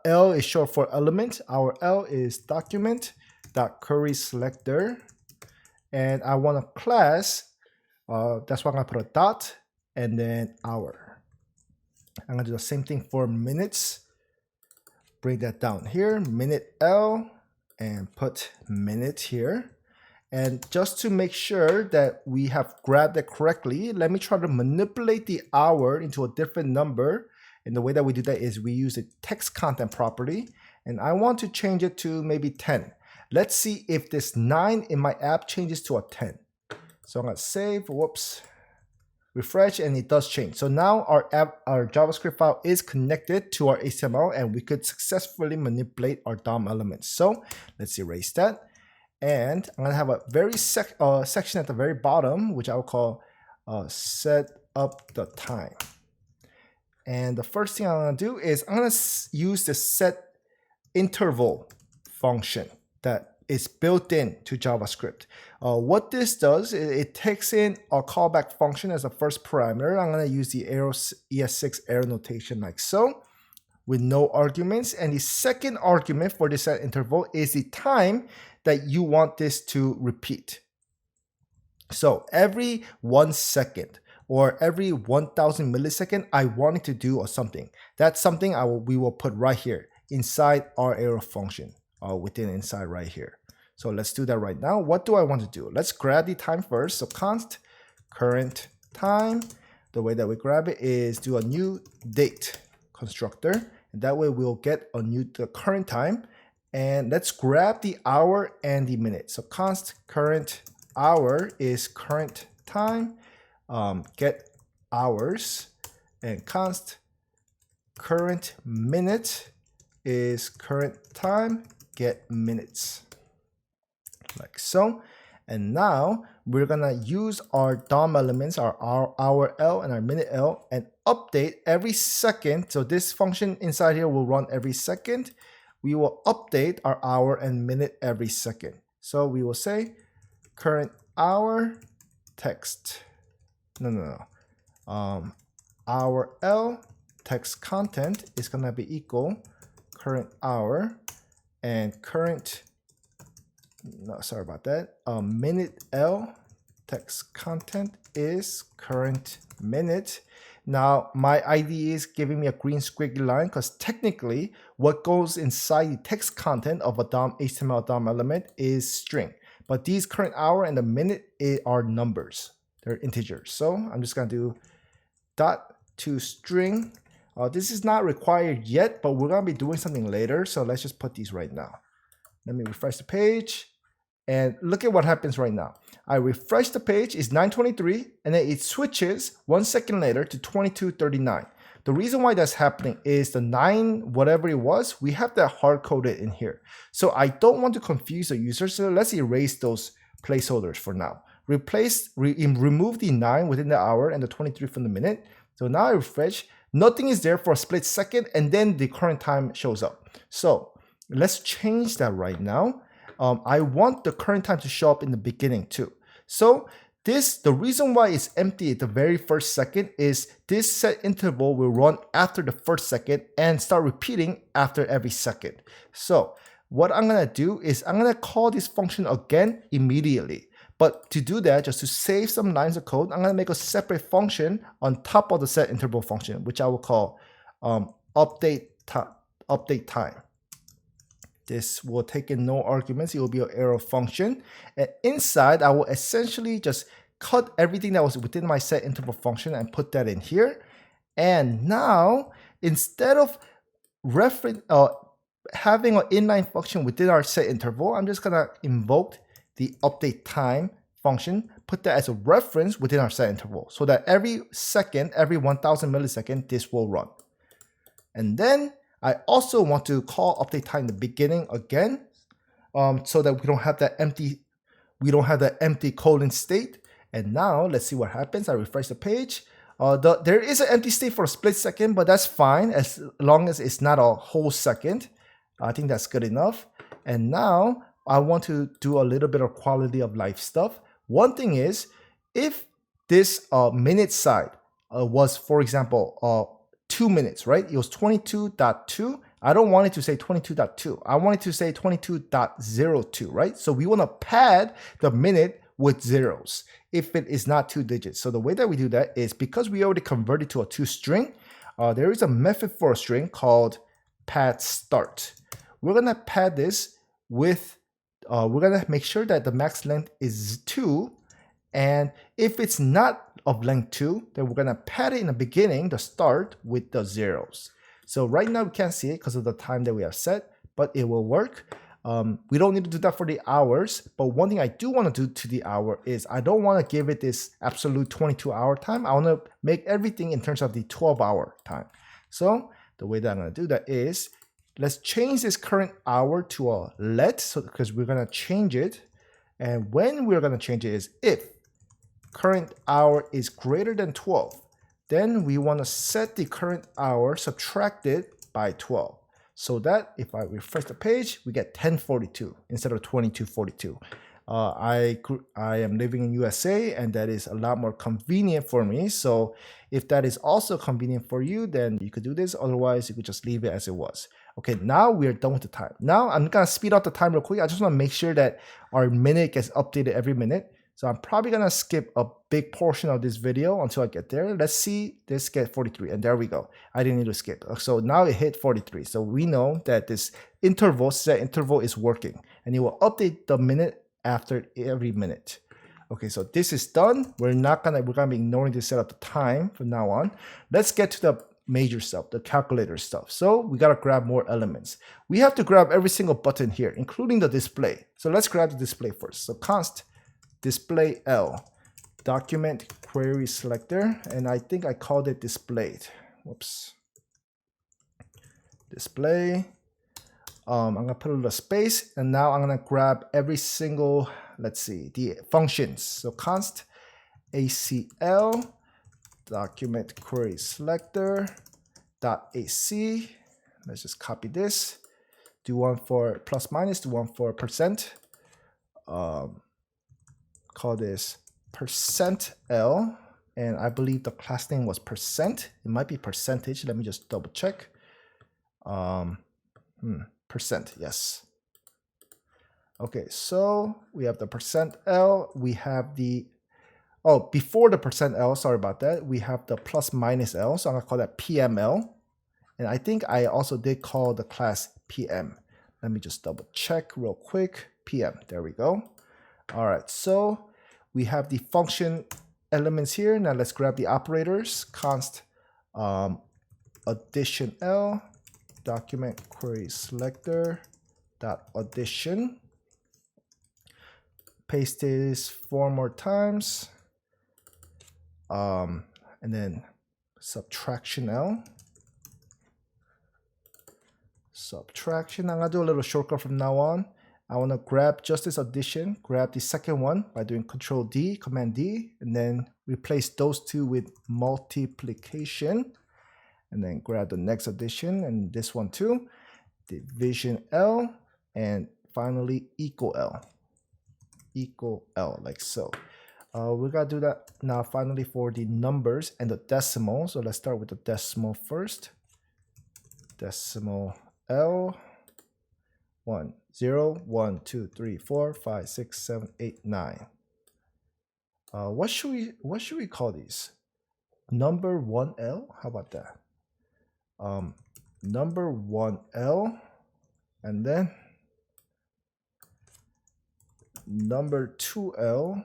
L is short for element. Our L is document.query selector. And I want a class, that's why I'm gonna put a dot and then hour. I'm gonna do the same thing for minutes. Bring that down here, minute L, and put minute here. And just to make sure that we have grabbed it correctly, let me try to manipulate the hour into a different number. And the way that we do that is we use a text content property. And I want to change it to maybe 10. Let's see if this 9 in my app changes to a 10. So I'm gonna save, whoops. Refresh, and it does change. So now our JavaScript file is connected to our HTML and we could successfully manipulate our DOM elements. So let's erase that. And I'm gonna have a very section at the very bottom, which I will call set up the time. And the first thing I'm gonna do is I'm gonna use the set interval function that is built in to JavaScript. What this does, it takes in a callback function as a first parameter. I'm going to use the arrow ES6 arrow notation like so, with no arguments. And the second argument for this set interval is the time that you want this to repeat. So every 1 second or every 1000 millisecond, I want it to do something. That's something we will put right here inside our arrow function. Inside right here. So let's do that right now. What do I want to do? Let's grab the time first. So const current time. The way that we grab it is do a new date constructor. And that way we'll get the current time. And let's grab the hour and the minute. So const current hour is current time. Get hours. And const current minute is current time. Get minutes, like so. And now we're gonna use our DOM elements, our hour L and our minute L, and update every second. So this function inside here will run every second. We will update our hour and minute every second. So we will say current hour text. Hour L text content is gonna be equal current hour. And minute L text content is current minute. Now my IDE is giving me a green squiggly line because technically what goes inside the text content of a DOM HTML DOM element is string. But these current hour and the minute are numbers. They're integers. So I'm just going to do dot to string. This is not required yet, but we're going to be doing something later. So let's just put these right now. Let me refresh the page. And look at what happens right now. I refresh the page, it's 9:23, and then it switches 1 second later to 22:39. The reason why that's happening is the 9, whatever it was, we have that hard-coded in here. So I don't want to confuse the user, so let's erase those placeholders for now. Remove the 9 within the hour and the 23 from the minute. So now I refresh, nothing is there for a split second, and then the current time shows up. So let's change that right now. I want the current time to show up in the beginning too. So the reason why it's empty at the very first second is this set interval will run after the first second and start repeating after every second. So what I'm gonna do is I'm gonna call this function again immediately. But to do that, just to save some lines of code, I'm gonna make a separate function on top of the set interval function, which I will call update time. This will take in no arguments. It will be an arrow function. And inside, I will essentially just cut everything that was within my set interval function and put that in here. And now, instead of having an inline function within our set interval, I'm just going to invoke the update time function, put that as a reference within our set interval so that every second, every 1000 millisecond, this will run. And then I also want to call update time in the beginning again, so that we don't have that empty colon state. And now let's see what happens. I refresh the page. There is an empty state for a split second, but that's fine as long as it's not a whole second. I think that's good enough. And now I want to do a little bit of quality of life stuff. One thing is, if this minute side was, for example, 2 minutes, right? It was 22.2. I don't want it to say 22.2. I want it to say 22.02, right? So we want to pad the minute with zeros if it is not 2 digits. So the way that we do that is because we already converted to a toString, there is a method for a string called pad start. We're going to pad this with, we're going to make sure that the max length is 2. And if it's not of length 2, then we're going to pad it in the beginning, the start, with the zeros. So right now we can't see it because of the time that we have set, but it will work. We don't need to do that for the hours, but one thing I do want to do to the hour is I don't want to give it this absolute 22-hour time. I want to make everything in terms of the 12-hour time. So the way that I'm going to do that is, let's change this current hour to a let, so because we're going to change it. And when we're going to change it is if current hour is greater than 12, then we want to set the current hour subtracted by 12. So that if I refresh the page, we get 1042 instead of 2242. I am living in USA, and that is a lot more convenient for me. So if that is also convenient for you, then you could do this. Otherwise, you could just leave it as it was. Okay, now we're done with the time. Now I'm going to speed up the time real quick. I just want to make sure that our minute gets updated every minute. So I'm probably going to skip a big portion of this video until I get there. Let's see this get 43. And there we go. I didn't need to skip. So now it hit 43. So we know that this interval, set interval, is working. And it will update the minute after every minute. Okay, so this is done. We're gonna be ignoring this set up the time from now on. Let's get to the major stuff, the calculator stuff. So we gotta grab more elements. We have to grab every single button here, including the display. So let's grab the display first. So const display L, document query selector, and I think I called it displayed. Whoops. Display. I'm gonna put a little space, and now I'm gonna grab every single, let's see, the functions. So const ACL document query selector .ac. Let's just copy this. Do one for plus minus, do one for percent. Call this %L, and I believe the class name was %. It might be percentage. Let me just double check. Percent, yes. Okay, so we have the %L. We have the Oh, before the %L, sorry about that, we have the plus minus L. So I'm going to call that PML. And I think I also did call the class PM. Let me just double check real quick. PM, there we go. All right, so we have the function elements here. Now let's grab the operators. Const addition L, document query selector dot addition. Paste this 4 more times. And then subtraction L. Subtraction. I'm gonna do a little shortcut from now on. I want to grab just this addition, grab the second one by doing Control D, Command D, and then replace those two with multiplication. And then grab the next addition and this one too. Division L, and finally equal L. Equal L, like so. We're gonna do that now finally for the numbers and the decimal. So let's start with the decimal first. Decimal L. 1, 0, 1, 2, 3, 4, 5, 6, 7, 8, 9. What should we call these? Number 1L? How about that? Number 1L, and then number 2L.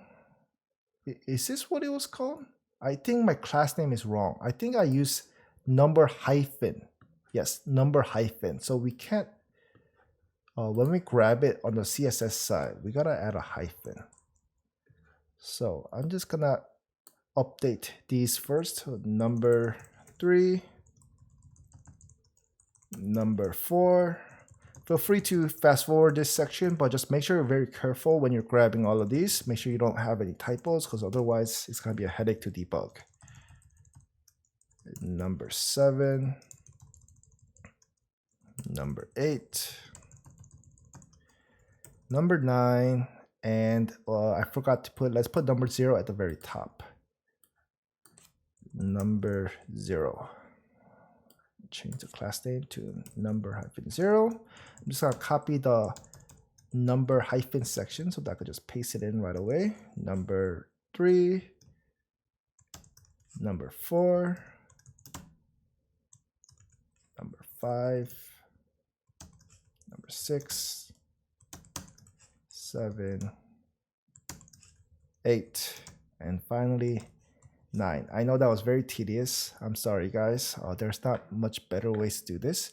Is this what it was called? I think my class name is wrong. I think I use number hyphen. Yes, number hyphen. So we can't, when we grab it on the CSS side, we gotta add a hyphen. So I'm just gonna update these first. Number 3, number 4. Feel free to fast forward this section, but just make sure you're very careful when you're grabbing all of these. Make sure you don't have any typos, because otherwise it's gonna be a headache to debug. Number 7, number 8, number 9, and I forgot to put, let's put number 0 at the very top. Number 0. Change the class name to number hyphen 0. I'm just gonna copy the number hyphen section so that I could just paste it in right away. Number 3, number 4, number 5, number 6, 7, 8, and finally 9. I know that was very tedious. I'm sorry, guys. There's not much better ways to do this.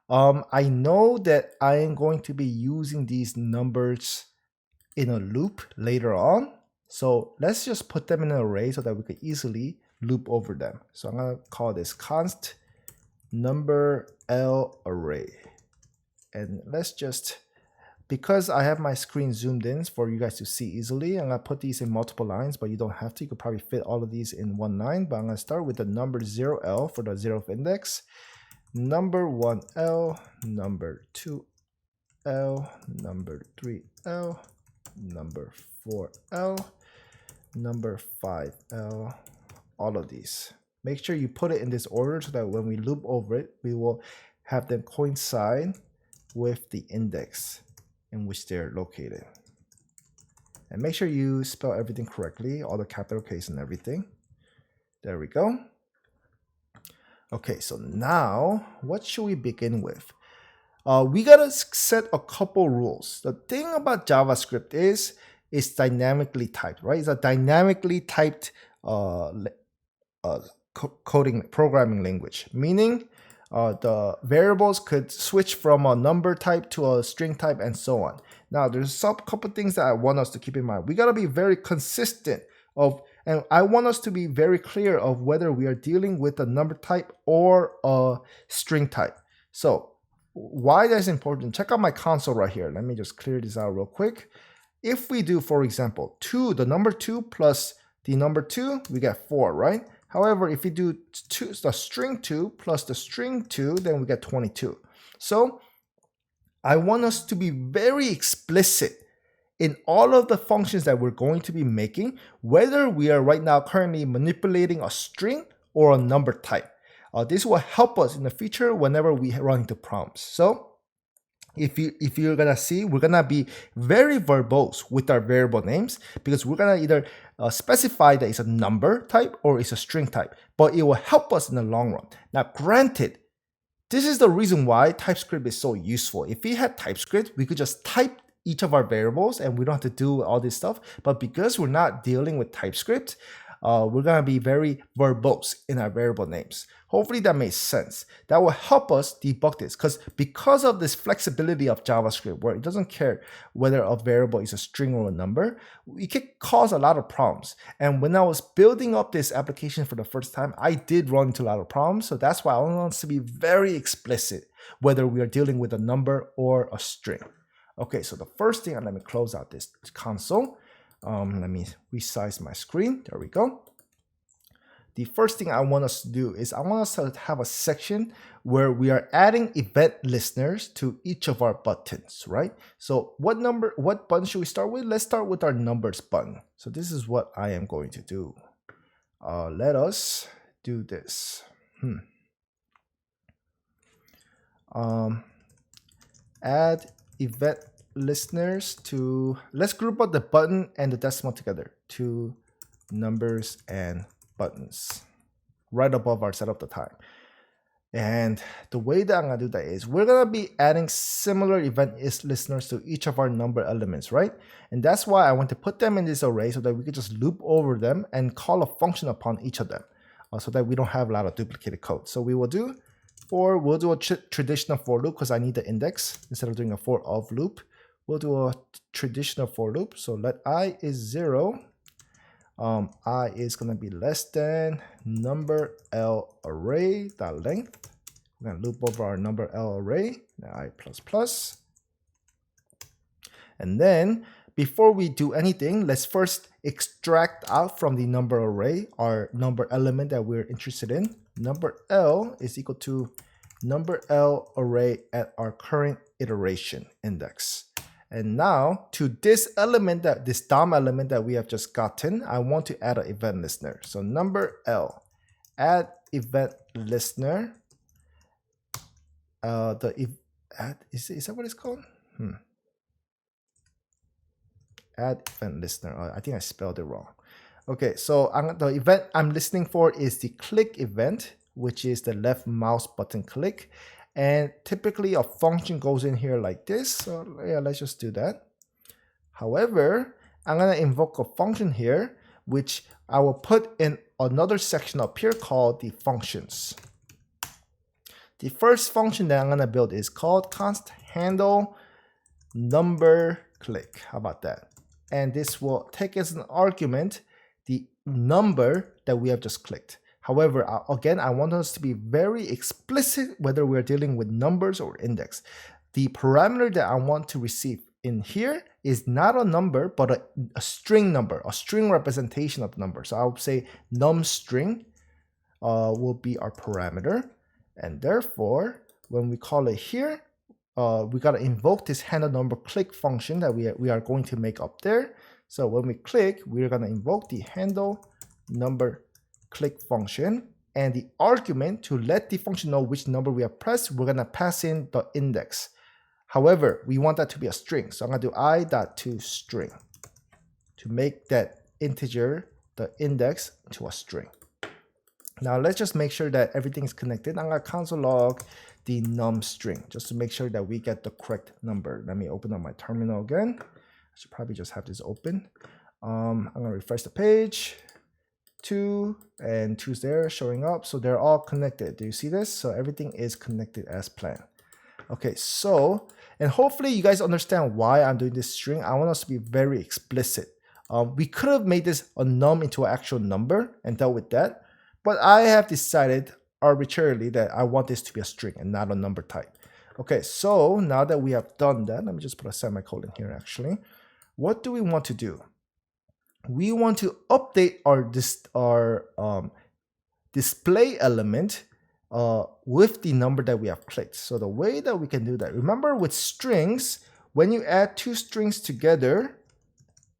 I know that I am going to be using these numbers in a loop later on. So let's just put them in an array so that we can easily loop over them. So I'm going to call this const number L array. And let's just, because I have my screen zoomed in for you guys to see easily, I'm going to put these in multiple lines, but you don't have to. You could probably fit all of these in one line. But I'm going to start with the number 0L for the 0th index, number 1L, number 2L, number 3L, number 4L, number 5L, all of these. Make sure you put it in this order so that when we loop over it, we will have them coincide with the index in which they're located. And make sure you spell everything correctly, all the capital case and everything. There we go. Okay, so now what should we begin with? We gotta set a couple rules. The thing about JavaScript is it's dynamically typed, right? It's a dynamically typed programming language, meaning the variables could switch from a number type to a string type and so on. Now, there's a couple things that I want us to keep in mind. We got to be very consistent and I want us to be very clear of whether we are dealing with a number type or a string type. So why that's important, check out my console right here. Let me just clear this out real quick. If we do, for example, the number 2 plus the number 2, we get 4, right? However, if we do the string 2 plus the string 2, then we get 22. So I want us to be very explicit in all of the functions that we're going to be making, whether we are right now currently manipulating a string or a number type. This will help us in the future whenever we run into prompts. So if you're gonna see, we're gonna be very verbose with our variable names because we're gonna either specify that it's a number type or it's a string type, but it will help us in the long run. Now, granted, this is the reason why TypeScript is so useful. If we had TypeScript, we could just type each of our variables and we don't have to do all this stuff. But because we're not dealing with TypeScript, we're going to be very verbose in our variable names. Hopefully that makes sense. That will help us debug this because of this flexibility of JavaScript where it doesn't care whether a variable is a string or a number, it can cause a lot of problems. And when I was building up this application for the first time, I did run into a lot of problems. So that's why I want us to be very explicit whether we are dealing with a number or a string. Okay, so the first thing, and let me close out this console. Let me resize my screen. There we go. The first thing I want us to do is I want us to have a section where we are adding event listeners to each of our buttons, right? So what button should we start with? Let's start with our numbers button. So this is what I am going to do. Let us do this. Add event listeners to, let's group up the button and the decimal together to numbers and buttons right above our setup the time. And the way that I'm gonna do that is we're gonna be adding similar event listeners to each of our number elements, right? And that's why I want to put them in this array so that we can just loop over them and call a function upon each of them so that we don't have a lot of duplicated code. So we will do we'll do a traditional for loop because I need the index instead of doing a for of loop. We'll do a traditional for loop. So let I is 0. I is going to be less than number L array dot length. We're going to loop over our number L array, I plus plus. And then before we do anything, let's first extract out from the number array our number element that we're interested in. Number L is equal to number L array at our current iteration index. And now to this element, this DOM element that we have just gotten, I want to add an event listener. So number L, add event listener. Is that what it's called? Add event listener. I think I spelled it wrong. Okay, so the event I'm listening for is the click event, which is the left mouse button click. And typically a function goes in here like this. So yeah, let's just do that. However, I'm going to invoke a function here, which I will put in another section up here called the functions. The first function that I'm going to build is called const handle number click. How about that? And this will take as an argument the number that we have just clicked. However, again, I want us to be very explicit whether we're dealing with numbers or index. The parameter that I want to receive in here is not a number, but a string number, a string representation of the number. So I would say num string will be our parameter. And therefore, when we call it here, we got to invoke this handle number click function that we are going to make up there. So when we click, we're going to invoke the handle number click function, and the argument to let the function know which number we have pressed, we're going to pass in the index. However, we want that to be a string. So I'm going to do i.toString to make that integer, the index, to a string. Now let's just make sure that everything is connected. I'm going to console log the num string just to make sure that we get the correct number. Let me open up my terminal again. I should probably just have this open. I'm going to refresh the page. 2 and 2's there showing up. So they're all connected. Do you see this? So everything is connected as planned. Okay, so, and hopefully you guys understand why I'm doing this string. I want us to be very explicit. We could have made this a num into an actual number and dealt with that. But I have decided arbitrarily that I want this to be a string and not a number type. Okay, so now that we have done that, let me just put a semicolon here actually. What do we want to do? We want to update our display element with the number that we have clicked. So the way that we can do that, remember with strings, when you add two strings together,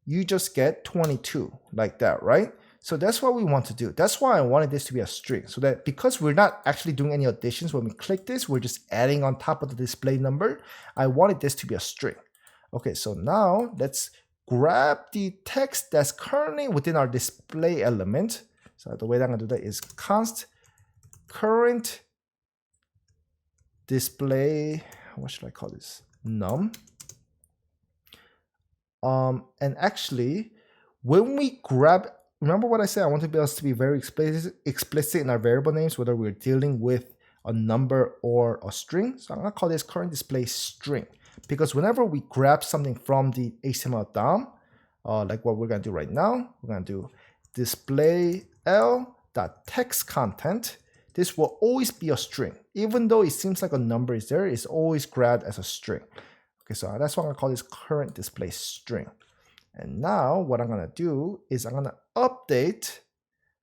you just get 22 like that, right? So that's what we want to do. That's why I wanted this to be a string, so that because we're not actually doing any additions when we click this, we're just adding on top of the display number. I wanted this to be a string. Okay, so now let's grab the text that's currently within our display element. So the way that I'm gonna do that is const current display, what should I call this? Num. And actually, when we grab, remember what I said, I want to be able to be very explicit in our variable names, whether we're dealing with a number or a string. So I'm gonna call this current display string, because whenever we grab something from the HTML DOM, like what we're gonna do right now, we're gonna do display l.text content. This will always be a string. Even though it seems like a number is there, it's always grabbed as a string. Okay, so that's why I'm gonna call this current display string. And now what I'm gonna do is I'm gonna update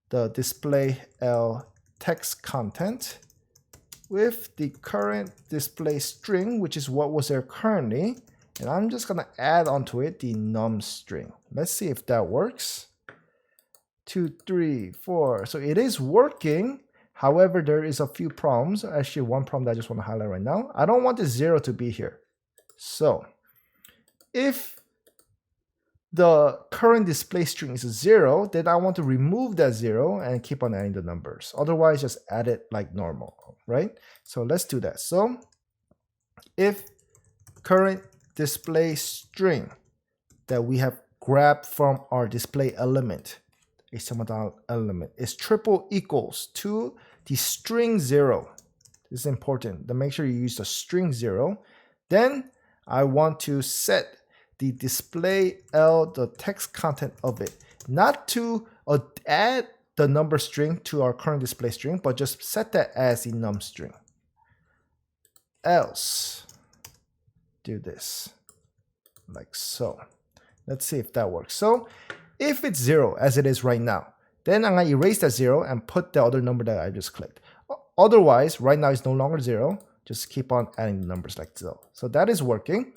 the display L text content with the current display string, which is what was there currently. And I'm just gonna add onto it the num string. Let's see if that works. 2, 3, 4. So it is working. However, there is a few problems. Actually, one problem that I just want to highlight right now. I don't want the 0 to be here. So if the current display string is a 0, then I want to remove that 0 and keep on adding the numbers. Otherwise, just add it like normal, right? So let's do that. So if current display string that we have grabbed from our display element, HTML element, is triple equals to the string 0. This is important to make sure you use the string 0. Then I want to set the display L, the text content of it, not to add the number string to our current display string, but just set that as the num string. Else, do this like so. Let's see if that works. So if it's 0, as it is right now, then I'm going to erase that 0 and put the other number that I just clicked. Otherwise, right now it's no longer 0. Just keep on adding the numbers like so. So that is working.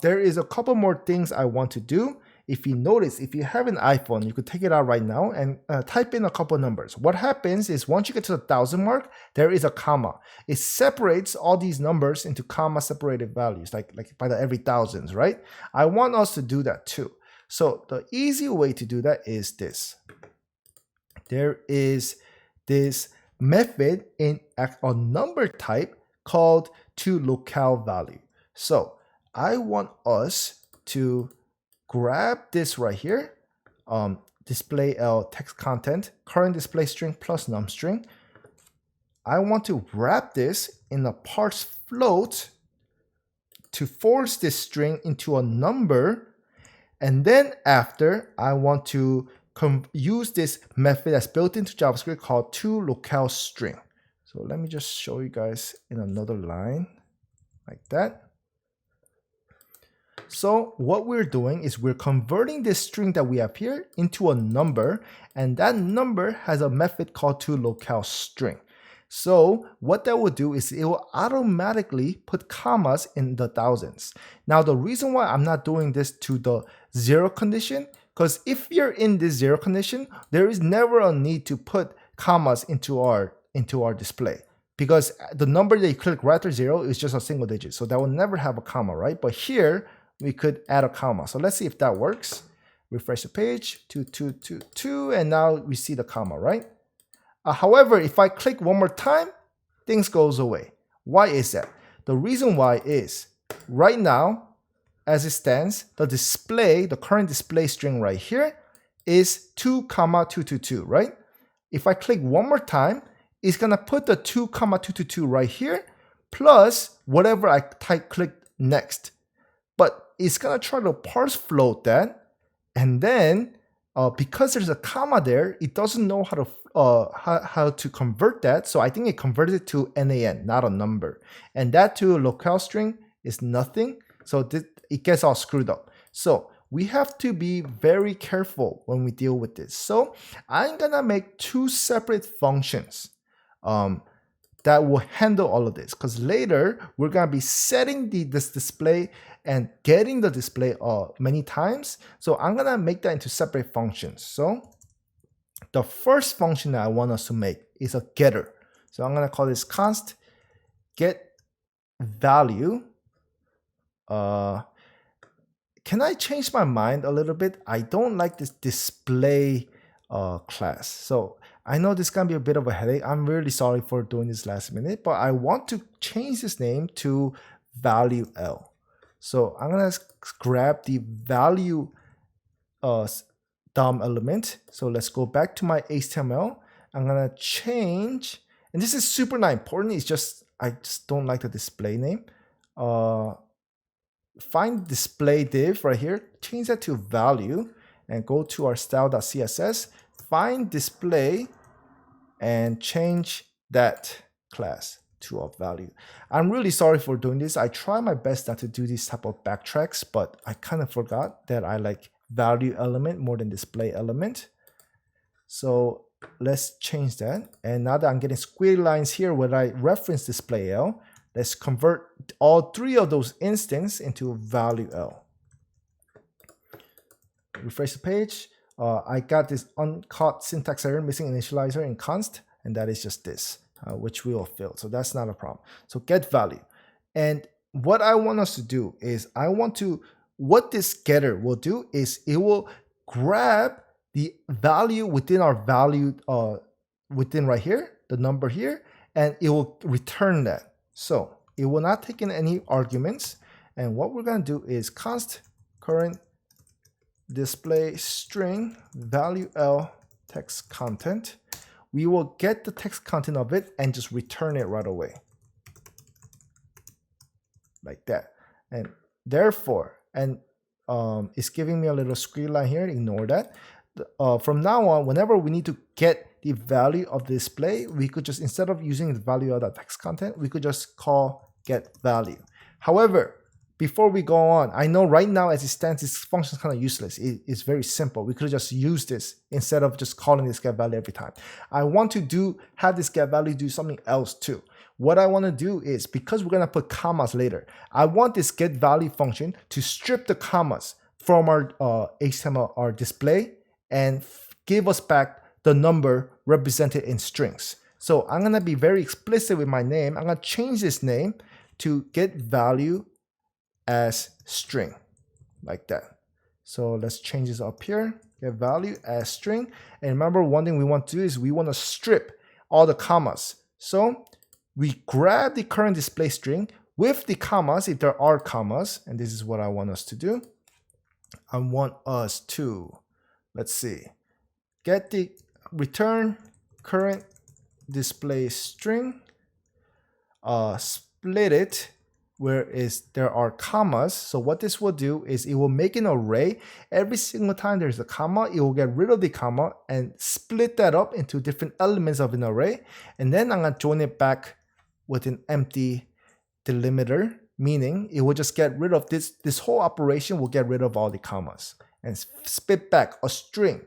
There is a couple more things I want to do. If you notice, if you have an iPhone, you could take it out right now and type in a couple of numbers. What happens is once you get to the 1,000 mark, there is a comma. It separates all these numbers into comma separated values, like by the every thousands, right? I want us to do that too. So the easy way to do that is this. There is this method in a number type called toLocaleValue. So I want us to grab this right here, display L text content, current display string plus num string. I want to wrap this in a parse float to force this string into a number. And then after, I want to use this method that's built into JavaScript called toLocaleString. So let me just show you guys in another line like that. So what we're doing is we're converting this string that we have here into a number, and that number has a method called toLocaleString. So what that will do is it will automatically put commas in the thousands. Now the reason why I'm not doing this to the 0 condition, because if you're in this 0 condition, there is never a need to put commas into our display, because the number that you click right after 0 is just a single digit. So that will never have a comma, right? But here we could add a comma. So let's see if that works. Refresh the page, 2222, and now we see the comma, right? However, if I click one more time, things goes away. Why is that? The reason why is right now, as it stands, the current display string right here is 2,222, right? If I click one more time, it's gonna put the 2,222 right here, plus whatever I click next. But it's gonna try to parse float that, and then because there's a comma there, it doesn't know how to convert that. So I think it converted it to NaN, not a number. And that toLocaleString is nothing. So it gets all screwed up. So we have to be very careful when we deal with this. So I'm gonna make 2 separate functions that will handle all of this, because later we're gonna be setting this display and getting the display many times. So I'm gonna make that into separate functions. So the first function that I want us to make is a getter. So I'm going to call this const get value. Can I change my mind a little bit? I don't like this display class. So I know this can be a bit of a headache. I'm really sorry for doing this last minute, but I want to change this name to value L. So I'm going to grab the value DOM element. So let's go back to my HTML. I'm going to change, and this is super not important. It's just, I just don't like the display name. Find display div right here, change that to value, and go to our style.css, find display, and change that class to a value. I'm really sorry for doing this. I try my best not to do these type of backtracks, but I kind of forgot that I like value element more than display element. So let's change that. And now that I'm getting squiggly lines here where I reference display L, let's convert all three of those instances into value L. Refresh the page. I got this uncaught syntax error, missing initializer in const, and that is just this, which we will fill. So that's not a problem. So get value. And what I want us to do is what this getter will do is it will grab the value within our value, within right here, the number here, and it will return that. So it will not take in any arguments. And what we're going to do is const current display string value L text content. We will get the text content of it and just return it right away. Like that. And therefore, and it's giving me a little squiggly line here. Ignore that. From now on, whenever we need to get the value of the display, we could just, instead of using the value of the text content, we could just call get value. However, before we go on, I know right now as it stands, this function is kind of useless. It's very simple. We could have just used this instead of just calling this get value every time. I want to have this get value do something else too. What I want to do is, because we're going to put commas later, I want this get value function to strip the commas from our HTML, our display, and give us back the number represented in strings. So I'm going to be very explicit with my name. I'm going to change this name to get value as string, like that. So let's change this up here, get value as string. And remember, one thing we want to do is we want to strip all the commas. So we grab the current display string with the commas, if there are commas, and this is what I want us to do. I want us to, let's see, get the return current display string, split it where there are commas. So what this will do is it will make an array. Every single time there's a comma, it will get rid of the comma and split that up into different elements of an array. And then I'm going to join it back with an empty delimiter, meaning it will just get rid of this whole operation will get rid of all the commas and spit back a string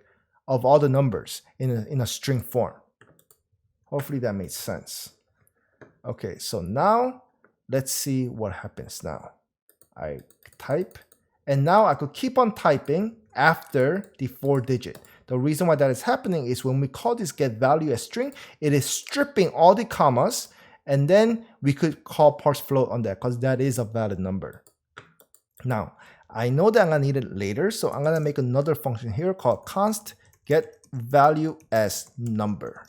of all the numbers in a string form. Hopefully that makes sense. Okay, so now let's see what happens now. I type, and now I could keep on typing after the 4-digit. The reason why that is happening is when we call this get value as string, it is stripping all the commas, and then we could call parse float on that because that is a valid number. Now, I know that I'm gonna need it later, so I'm gonna make another function here called const get value as number.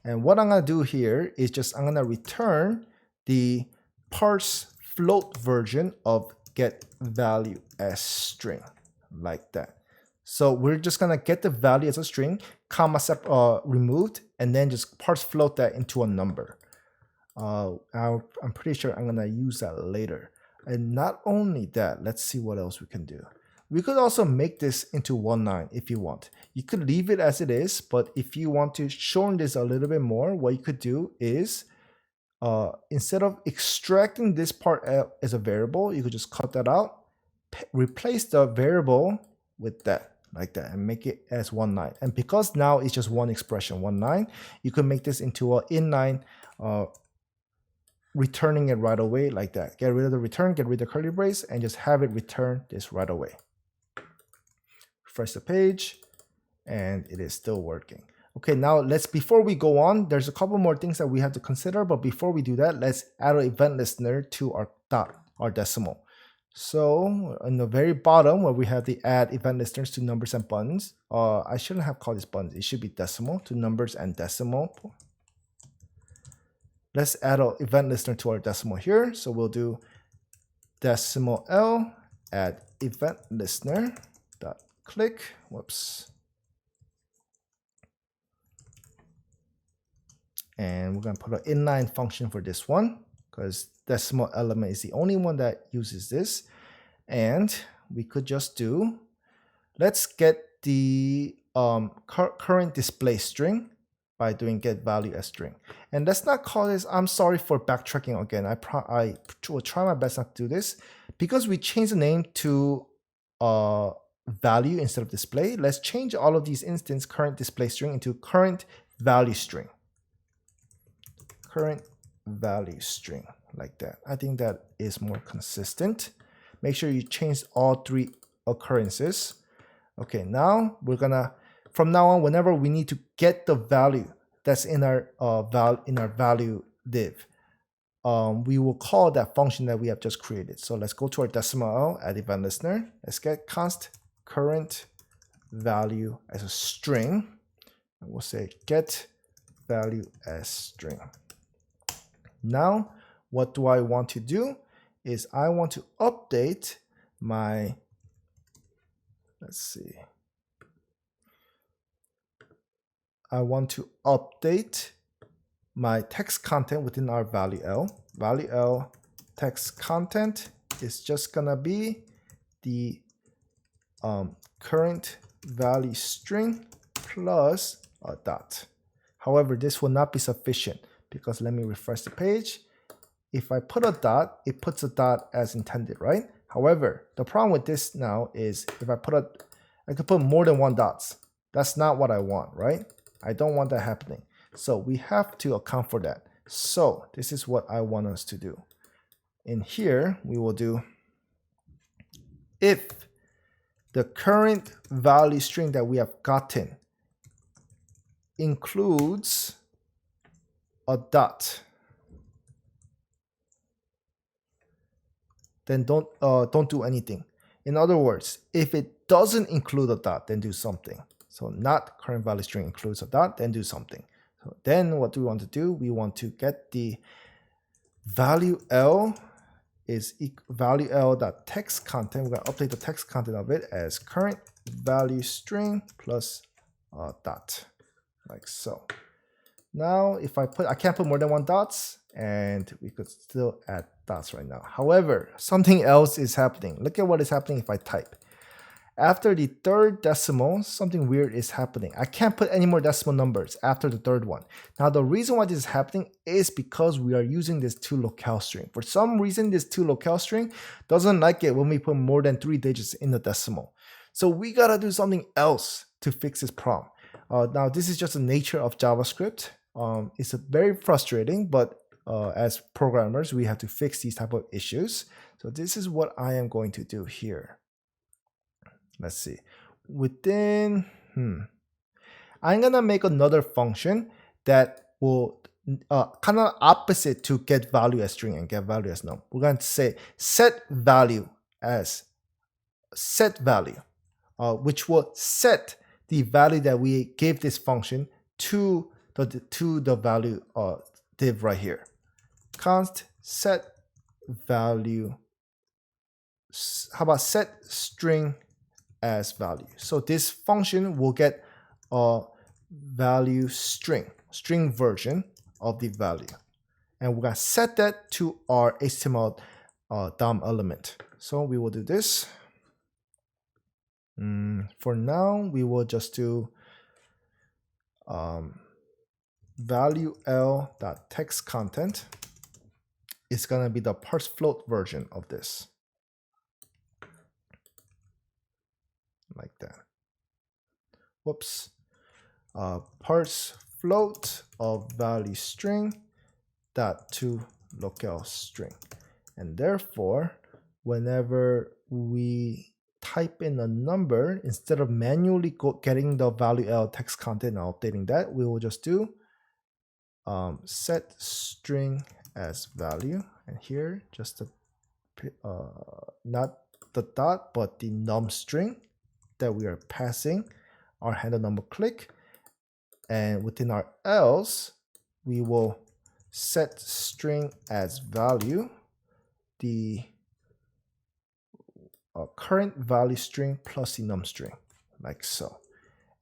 And what I'm gonna do here is just I'm gonna return the parse float version of get value as string, like that. So we're just gonna get the value as a string, comma removed, and then just parse float that into a number. I'm pretty sure I'm gonna use that later. And not only that, let's see what else we can do. We could also make this into 1.9 if you want. You could leave it as it is, but if you want to shorten this a little bit more, what you could do is instead of extracting this part as a variable, you could just cut that out, replace the variable with that, like that, and make it as 1.9. And because now it's just one expression, 1.9, you could make this into a inline, returning it right away like that. Get rid of the return, get rid of the curly brace, and just have it return this right away. Refresh the page. and it is still working. Okay, now before we go on, there's a couple more things that we have to consider, but before we do that, let's add an event listener to our dot, our decimal. So in the very bottom where we have the add event listeners to numbers and buttons, I shouldn't have called this buttons, it should be decimal to numbers and decimal. Let's add an event listener to our decimal here. So we'll do decimal L, add event listener dot click, whoops. And we're going to put an inline function for this one because decimal element is the only one that uses this. And we could just do, let's get the current display string by doing get value as string. And let's not call this, I'm sorry for backtracking again. I will try my best not to do this. Because we changed the name to value instead of display, let's change all of these instance current display string into current value string. Current value string, like that. I think that is more consistent. Make sure you change all three occurrences. Okay, now we're gonna, from now on, whenever we need to get the value that's in our value div, we will call that function that we have just created. So let's go to our decimal add event listener. Let's get const current value as a string. And we'll say get value as string. Now, what do I want to do is I want to update my, let's see. I want to update my text content within our value L. Value L text content is just gonna be the current value string plus a dot. However, this will not be sufficient because let me refresh the page. If I put a dot, it puts a dot as intended, right? However, the problem with this now is if I could put more than one dots. That's not what I want, right? I don't want that happening. So we have to account for that. So this is what I want us to do. In here, we will do if the current value string that we have gotten includes a dot, then don't do anything. In other words, if it doesn't include a dot, then do something. So not current value string includes a dot, then do something. So then what do we want to do? We want to get the value L is value L dot text content. We're going to update the text content of it as current value string plus a dot, like so. Now, if I can't put more than one dots, and we could still add dots right now. However, something else is happening. Look at what is happening if I type. After the third decimal, something weird is happening. I can't put any more decimal numbers after the third one. Now, the reason why this is happening is because we are using this toLocale string. For some reason, this toLocale string doesn't like it when we put more than 3 digits in the decimal. So we gotta do something else to fix this problem. Now, this is just the nature of JavaScript. It's very frustrating, but as programmers, we have to fix these type of issues. So this is what I am going to do here. Let's see. Within, I'm gonna make another function that will kind of opposite to get value as string and get value as num. We're going to say set value as set value, which will set the value that we gave this function to the value div right here. Const set value. How about set string as value? So this function will get a value string version of the value, and we're gonna set that to our HTML DOM element. So we will do this. For now, we will just do value L dot text content is gonna be the parse float version of this, like that. Whoops. Parse float of value string dot toLocale string, and therefore, whenever we type in a number, instead of manually getting the value L text content and updating that, we will just do set string as value, and here just the not the dot but the num string that we are passing our handle number click, and within our else we will set string as value the current value string plus the num string, like so.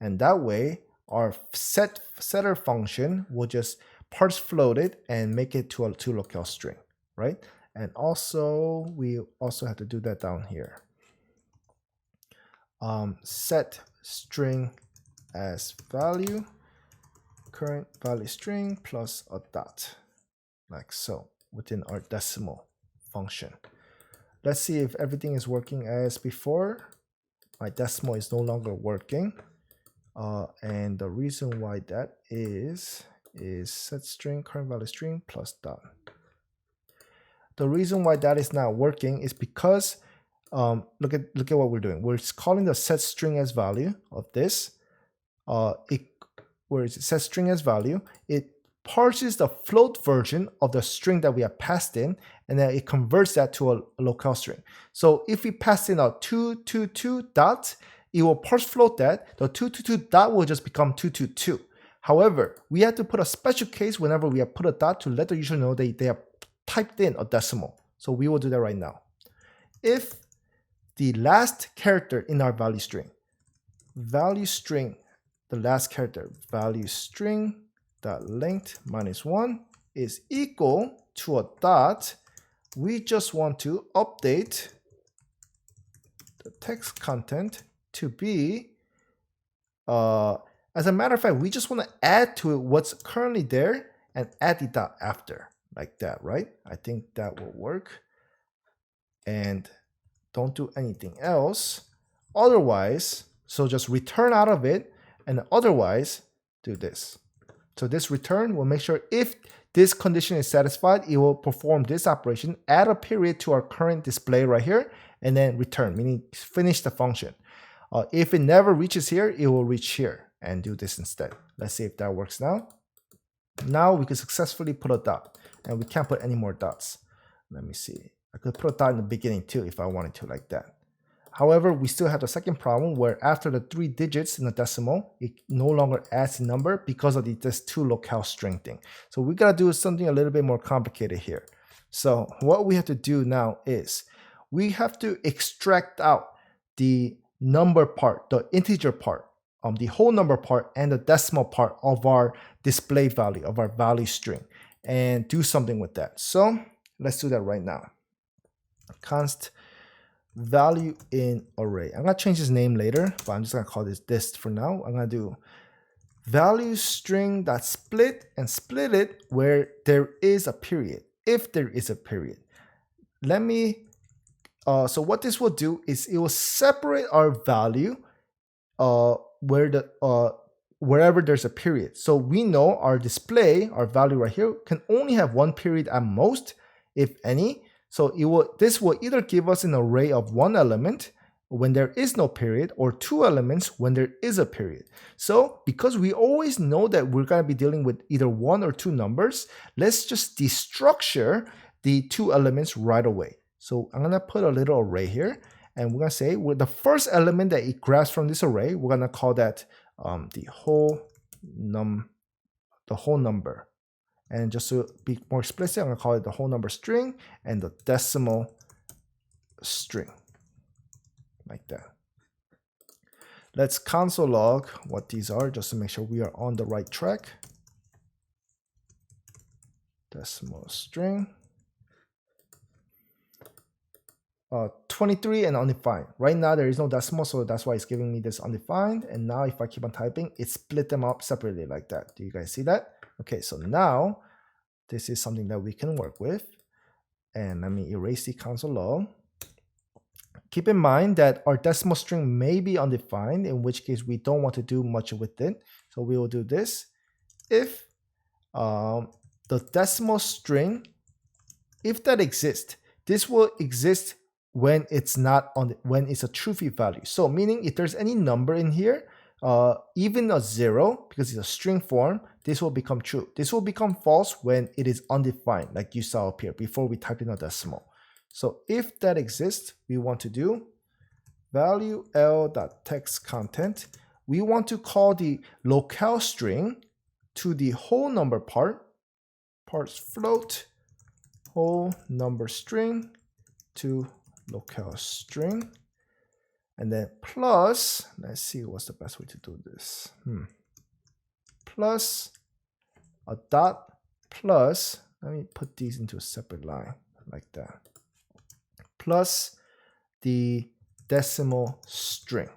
And that way our setter function will just parse float it and make it to a 2 locale string, right? And also we also have to do that down here. Set string as value current value string plus a dot, like so, within our decimal function. Let's see if everything is working as before. My decimal is no longer working. And the reason why that is set string current value string plus dot. The reason why that is not working is because look at what we're doing. We're calling the set string as value of this. Where it's set string as value, it parses the float version of the string that we have passed in, and then it converts that to a locale string. So if we pass in a 222 dot, it will parse float that. The 222 dot will just become 222. However, we have to put a special case whenever we have put a dot to let the user know they have typed in a decimal. So we will do that right now. If the last character in our value string, the last character, value string dot length -1 is equal to a dot, we just want to update the text content to be, as a matter of fact, we just want to add to it what's currently there and add the dot after, like that, right? I think that will work. And don't do anything else. Otherwise, so just return out of it, and otherwise do this. So this return will make sure if this condition is satisfied, it will perform this operation, add a period to our current display right here, and then return, meaning finish the function. If it never reaches here, it will reach here and do this instead. Let's see if that works now. Now we can successfully put a dot, and we can't put any more dots. Let me see. I could put a dot in the beginning too if I wanted to, like that. However, we still have the second problem where after the 3 digits in the decimal, it no longer adds the number because of this 2 locale string thing. So we gotta do something a little bit more complicated here. So what we have to do now is we have to extract out the number part, the integer part, the whole number part and the decimal part of our display value, of our value string, and do something with that. So let's do that right now. Const value in array. I'm gonna change this name later, but I'm just gonna call this for now. I'm gonna do value string dot split and split it where there is a period, if there is a period. Let me so what this will do is it will separate our value wherever there's a period. So we know our display, our value right here, can only have one period at most, if any. So this will either give us an array of 1 element when there is no period, or 2 elements when there is a period. So because we always know that we're going to be dealing with either 1 or 2 numbers, let's just destructure the 2 elements right away. So I'm going to put a little array here, and we're going to say with the first element that it grabs from this array, we're going to call that the whole number. And just to be more explicit, I'm going to call it the whole number string and the decimal string, like that. Let's console log what these are just to make sure we are on the right track. Decimal string. 23 and undefined. Right now there is no decimal, so that's why it's giving me this undefined. And now if I keep on typing, it split them up separately like that. Do you guys see that? Okay, so now this is something that we can work with. And let me erase the console log. Keep in mind that our decimal string may be undefined, in which case we don't want to do much with it. So we will do this. If the decimal string, if that exists, this will exist when it's not on when it's a true value. So meaning if there's any number in here, even a 0, because it's a string form, this will become true. This will become false when it is undefined, like you saw up here before we typed in a decimal. So if that exists, we want to do value l.text content. We want to call the locale string to the whole number parts float whole number string to locale string, and then plus, let's see what's the best way to do this. Plus a dot plus, let me put these into a separate line like that, plus the decimal string.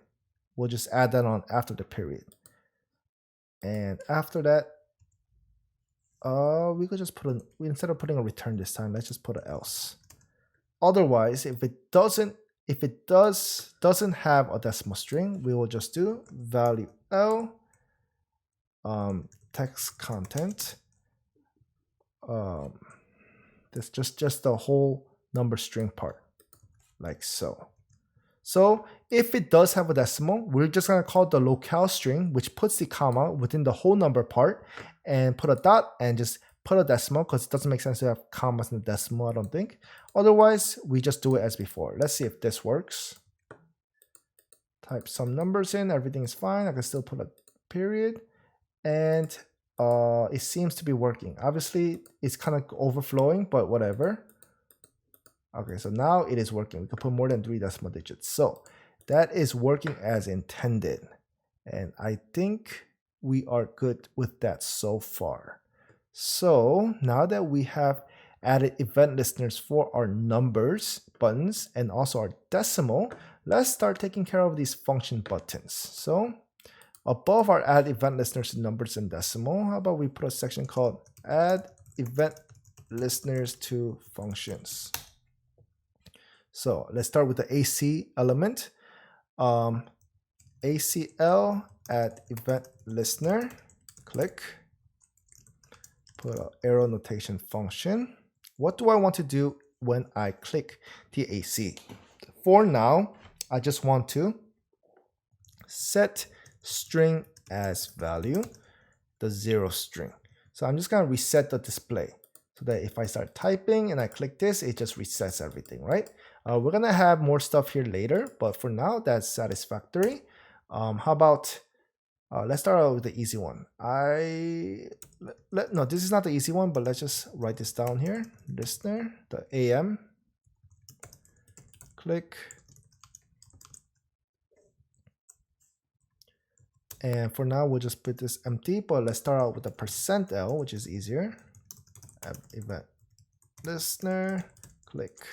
We'll just add that on after the period. And after that, we could just put instead of putting a return this time, let's just put an else. Otherwise, if it doesn't have a decimal string, we will just do value l text content. This just the whole number string part, like so. So if it does have a decimal, we're just gonna call the locale string, which puts the comma within the whole number part, and put a dot and just put a decimal, because it doesn't make sense to have commas in the decimal, I don't think. Otherwise, we just do it as before. Let's see if this works. Type some numbers in, everything is fine. I can still put a period, and it seems to be working. Obviously, it's kind of overflowing, but whatever. Okay, so now it is working. We can put more than 3 decimal digits. So that is working as intended. And I think we are good with that so far. So now that we have added event listeners for our numbers buttons and also our decimal, let's start taking care of these function buttons. So above our add event listeners to numbers and decimal, how about we put a section called add event listeners to functions. So let's start with the AC element. ACL add event listener, click, put an arrow notation function. What do I want to do when I click the AC? For now, I just want to set string as value, the 0 string. So I'm just going to reset the display so that if I start typing and I click this, it just resets everything, right? We're going to have more stuff here later, but for now, that's satisfactory. How about, let's start out with the easy one. No, this is not the easy one, but let's just write this down here. Listener, the AM, click. And for now, we'll just put this empty, but let's start out with the %L, which is easier. Event listener, click.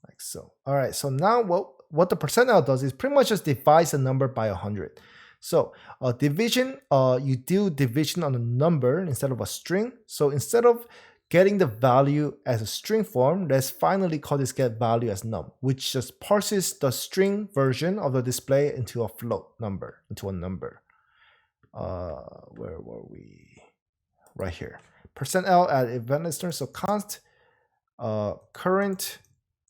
Like so. All right, so now what the %L does is pretty much just divides the number by 100. So division, you do division on a number instead of a string. So instead of getting the value as a string form, let's finally call this get value as num, which just parses the string version of the display into a float number, into a number. Where were we? Right here. %L at event listener, so const current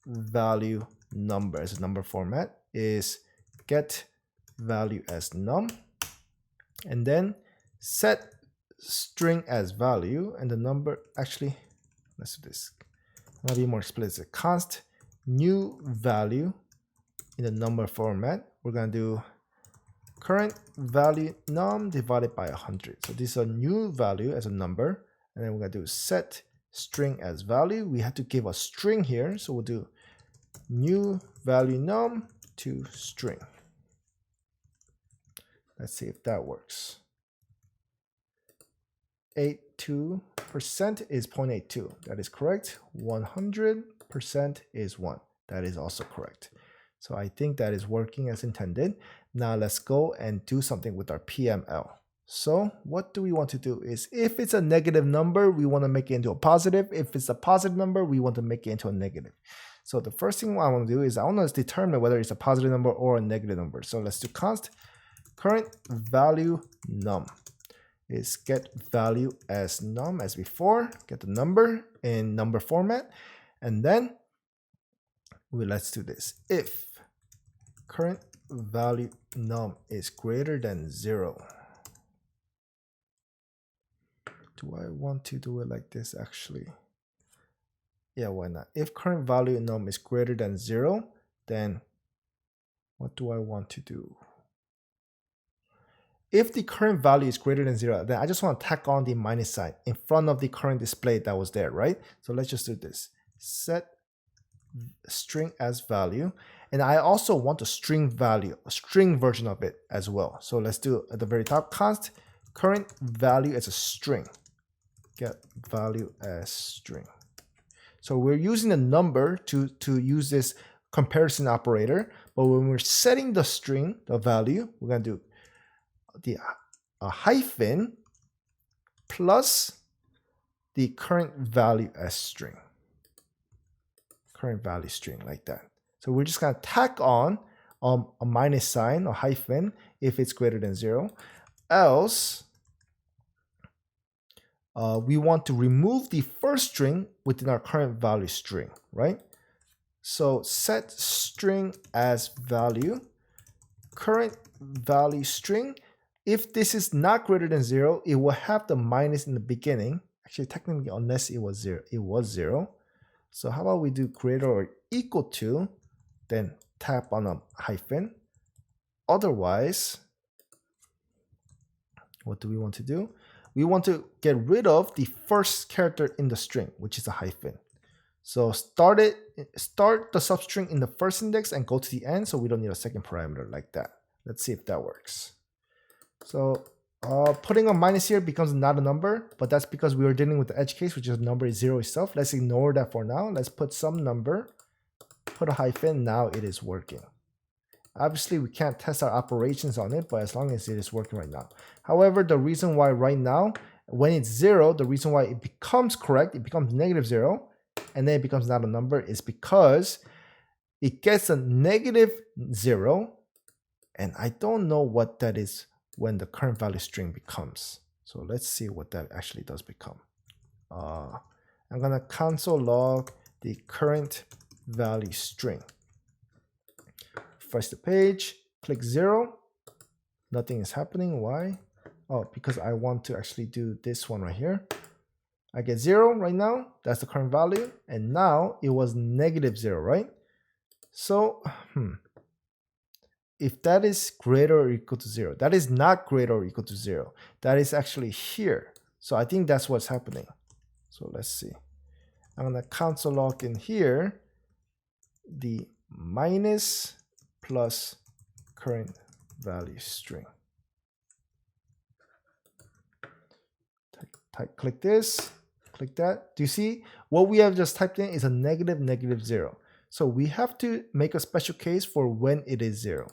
value number as a number format is get value as num, and then set string as value, and the number, actually, let's do this. I'm gonna be more explicit. Const new value in the number format. We're gonna do current value num divided by 100. So this is a new value as a number, and then we're gonna do set string as value. We have to give a string here, so we'll do new value num to string. Let's see if that works. 82% is 0.82. That is correct. 100% is 1. That is also correct. So I think that is working as intended. Now let's go and do something with our PML. So what do we want to do is if it's a negative number, we want to make it into a positive. If it's a positive number, we want to make it into a negative. So the first thing I want to do is I want to determine whether it's a positive number or a negative number. So let's do const current value num is get value as num as before, get the number in number format, and then let's do this. If current value num is greater than 0. Do I want to do it like this actually? Yeah, why not? If current value num is greater than 0, then what do I want to do? If the current value is greater than 0, then I just want to tack on the minus sign in front of the current display that was there, right? So let's just do this. Set string as value. And I also want a string value, a string version of it as well. So let's do at the very top, const current value as a string. Get value as string. So we're using a number to use this comparison operator. But when we're setting the string, the value, we're going to do the hyphen plus the current value as string. Current value string like that. So we're just going to tack on a minus sign or hyphen if it's greater than 0. Else, we want to remove the first string within our current value string, right? So set string as value, current value string. If this is not greater than 0, it will have the minus in the beginning. Actually, technically, unless it was 0, it was 0. So how about we do greater or equal to, then tap on a hyphen. Otherwise, what do we want to do? We want to get rid of the first character in the string, which is a hyphen. So start the substring in the first index and go to the end, so we don't need a second parameter like that. Let's see if that works. So putting a minus here becomes not a number, but that's because we were dealing with the edge case, which is number is 0 itself. Let's ignore that for now. Let's put some number, put a hyphen. Now it is working. Obviously, we can't test our operations on it, but as long as it is working right now. However, the reason why right now, when it's 0, the reason why it becomes correct, it becomes -0, and then it becomes not a number is because it gets a -0, and I don't know what that is when the current value string becomes. So let's see what that actually does become. I'm gonna console log the current value string. Refresh the page, click 0. Nothing is happening. Why? Oh, because I want to actually do this one right here. I get 0 right now. That's the current value. And now it was -0, right? So, if that is greater or equal to 0, that is not greater or equal to 0. That is actually here. So I think that's what's happening. So let's see. I'm going to console log in here the minus plus current value string. Click this, click that. Do you see? What we have just typed in is a -0. So we have to make a special case for when it is 0.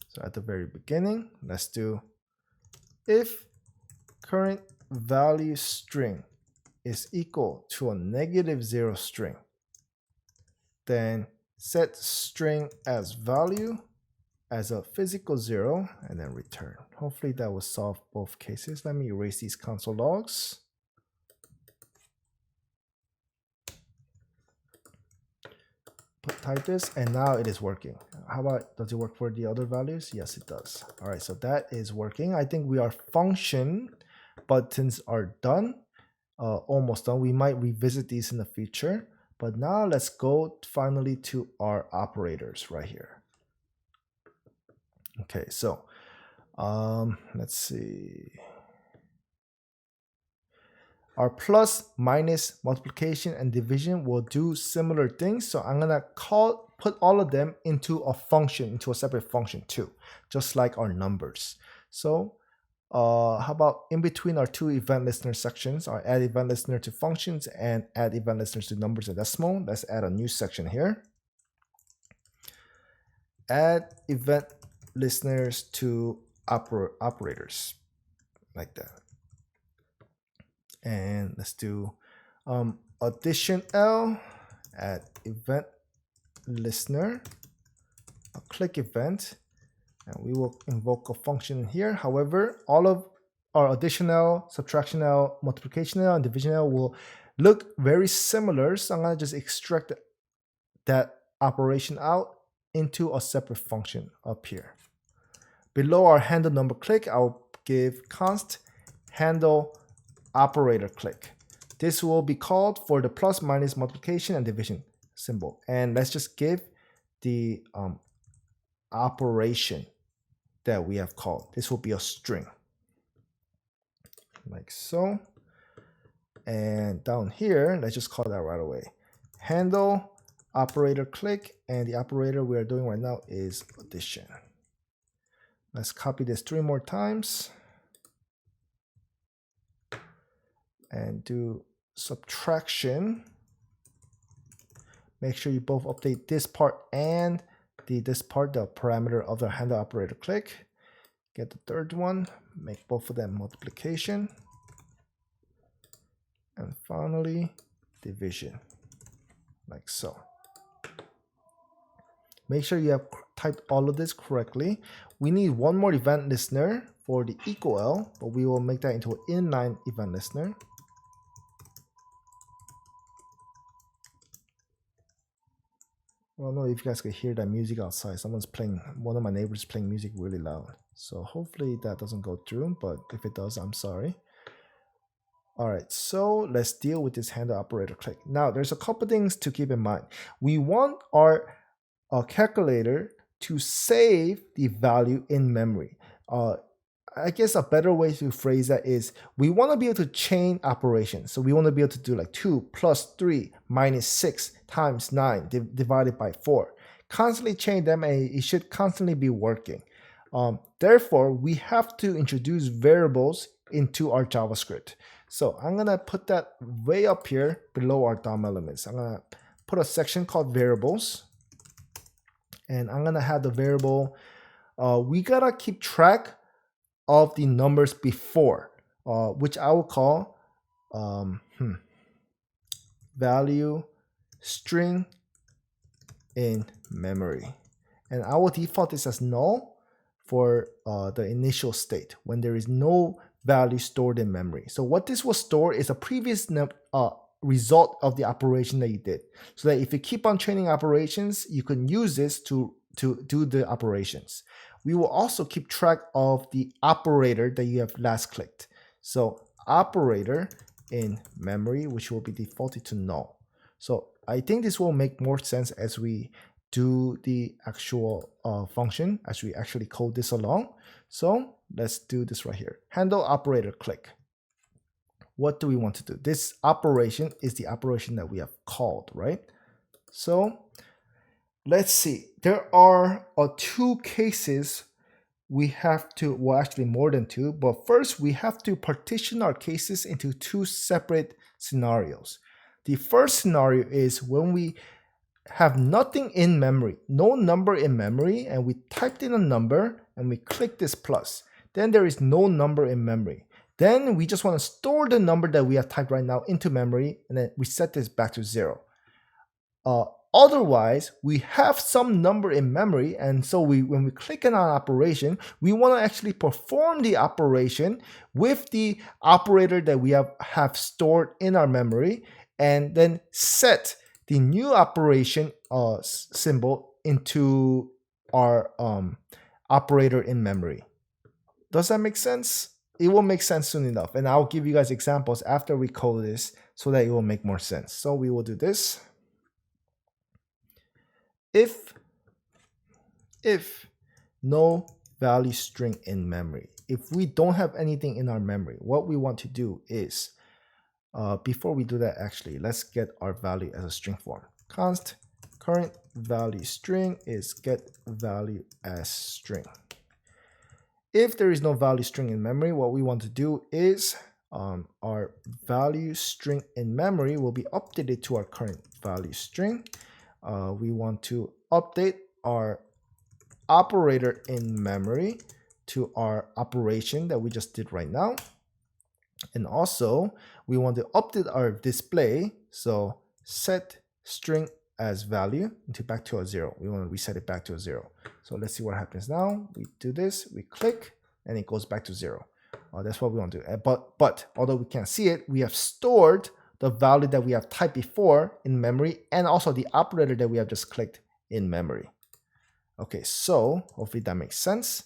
So at the very beginning, let's do if current value string is equal to a -0 string, then set string as value as a physical 0 and then return. Hopefully that will solve both cases. Let me erase these console logs. Type this, and now it is working. How about, does it work for the other values? Yes, it does. All right, so that is working. I think our function buttons are done, almost done. We might revisit these in the future, but now let's go finally to our operators right here. Okay, so let's see. Our plus, minus, multiplication, and division will do similar things. So I'm gonna put all of them into a function, into a separate function too, just like our numbers. So how about in between our two event listener sections, our add event listener to functions and add event listeners to numbers and decimal. Let's add a new section here. Add event listeners to operators, like that. And let's do addition L, add event listener, a click event, and we will invoke a function here. However, all of our addition L, subtraction L, multiplication L, and division L will look very similar. So I'm going to just extract that operation out into a separate function up here. Below our handle number click, I'll give const handle operator click. This will be called for the plus, minus, multiplication, and division symbol. And let's just give the operation that we have called. This will be a string, like so. And down here, let's just call that right away. Handle operator click, and the operator we are doing right now is addition. Let's copy this 3 more times and do subtraction. Make sure you both update this part and this part, the parameter of the handle operator click. Get the third one, make both of them multiplication. And finally, division, like so. Make sure you have typed all of this correctly. We need one more event listener for the equal, but we will make that into an inline event listener. I don't know if you guys can hear that music outside. One of my neighbors is playing music really loud. So hopefully that doesn't go through, but if it does, I'm sorry. All right, so let's deal with this handle operator click. Now, there's a couple things to keep in mind. We want our calculator to save the value in memory. I guess a better way to phrase that is we want to be able to chain operations. So we want to be able to do like 2 plus 3 minus 6 times 9 divided by 4. Constantly chain them, and it should constantly be working. Therefore, we have to introduce variables into our JavaScript. So I'm going to put that way up here below our DOM elements. I'm going to put a section called variables. And I'm going to have the variable, we got to keep track of the numbers before, which I will call value string in memory. And I will default this as null for the initial state when there is no value stored in memory. So what this will store is a previous result of the operation that you did. So that if you keep on training operations, you can use this to do the operations. We will also keep track of the operator that you have last clicked. So operator in memory, which will be defaulted to null. So I think this will make more sense as we do the actual function, as we actually code this along. So let's do this right here. Handle operator click. What do we want to do? This operation is the operation that we have called, right? So let's see. There are 2 cases we have to, well, actually more than 2, but first we have to partition our cases into 2 separate scenarios. The first scenario is when we have nothing in memory, no number in memory, and we typed in a number and we click this plus. Then there is no number in memory. Then we just want to store the number that we have typed right now into memory, and then we set this back to 0. Otherwise, we have some number in memory, and so when we click on an operation, we want to actually perform the operation with the operator that we have stored in our memory, and then set the new operation symbol into our operator in memory. Does that make sense? It will make sense soon enough, and I'll give you guys examples after we code this so that it will make more sense. So we will do this. If no value string in memory, if we don't have anything in our memory, what we want to do is, before we do that, actually, let's get our value as a string form. Const current value string is get value as string. If there is no value string in memory, what we want to do is our value string in memory will be updated to our current value string. We want to update our operator in memory to our operation that we just did right now. And also, we want to update our display. So set string as value into back to a 0. We want to reset it back to a 0. So let's see what happens now. We do this, we click, and it goes back to 0. That's what we want to do. But although we can't see it, we have stored the value that we have typed before in memory and also the operator that we have just clicked in memory. Okay, so hopefully that makes sense.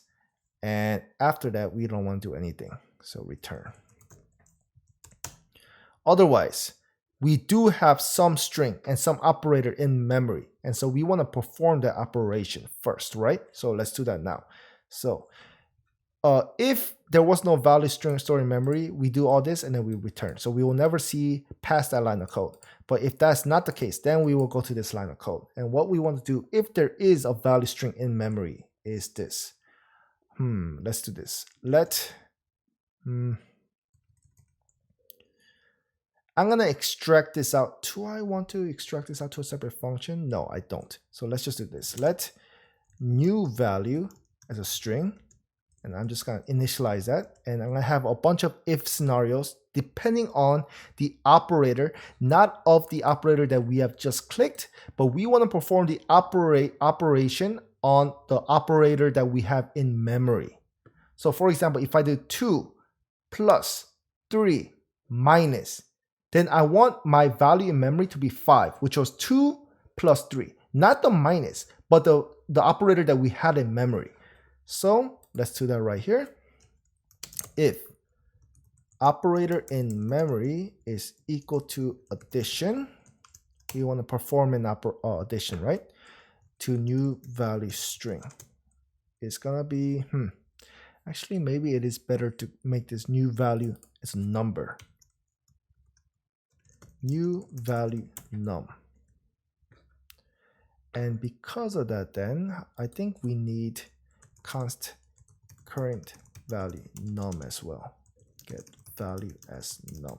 And after that, we don't want to do anything. So return. Otherwise, we do have some string and some operator in memory. And so we want to perform that operation first, right? So let's do that now. So if there was no value string stored in memory, we do all this and then we return. So we will never see past that line of code. But if that's not the case, then we will go to this line of code. And what we want to do if there is a value string in memory is this. Let's do this. I'm going to extract this out. Do I want to extract this out to a separate function? No, I don't. So let's just do this. Let new value as a string. And I'm just going to initialize that. And I'm going to have a bunch of if scenarios depending on the operator, not of the operator that we have just clicked, but we want to perform the operation on the operator that we have in memory. So for example, if I do 2 plus 3 minus, then I want my value in memory to be 5, which was 2 plus 3, not the minus, but the operator that we had in memory. So let's do that right here. If operator in memory is equal to addition, we want to perform an addition, right? To new value string. It's gonna be, actually maybe it is better to make this new value as a number. New value num. And because of that, then I think we need const current value num as well. Get value as num.